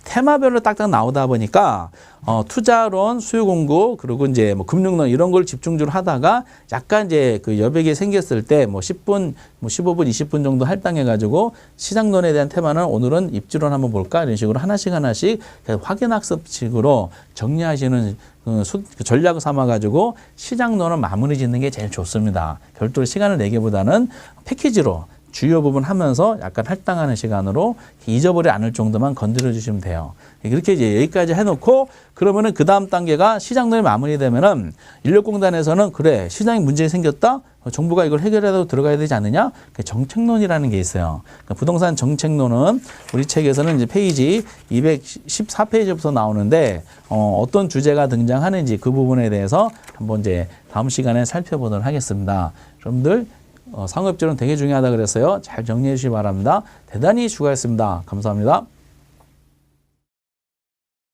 테마별로 딱딱 나오다 보니까 투자론, 수요 공급, 그리고 이제 뭐 금융론 이런 걸 집중적으로 하다가 약간 이제 그 여백이 생겼을 때 뭐 10분, 뭐 15분, 20분 정도 할당해 가지고 시장론에 대한 테마는 오늘은 입지론 한번 볼까 이런 식으로 하나씩 확인학습식으로 정리하시는 그 전략을 삼아 가지고 시장론을 마무리 짓는 게 제일 좋습니다. 별도로 시간을 내기보다는 패키지로 주요 부분 하면서 약간 할당하는 시간으로 잊어버리지 않을 정도만 건드려 주시면 돼요. 이렇게 이제 여기까지 해놓고 그러면은 그 다음 단계가 시장론이 마무리되면은 인력공단에서는 그래 시장에 문제가 생겼다. 정부가 이걸 해결해도 들어가야 되지 않느냐? 정책론이라는 게 있어요. 그러니까 부동산 정책론은 우리 책에서는 이제 페이지 214페이지부터 나오는데 어떤 주제가 등장하는지 그 부분에 대해서 한번 이제 다음 시간에 살펴보도록 하겠습니다. 여러분들. 상호입지론 되게 중요하다 그랬어요. 잘 정리해 주시기 바랍니다. 대단히 수고하셨습니다. 감사합니다.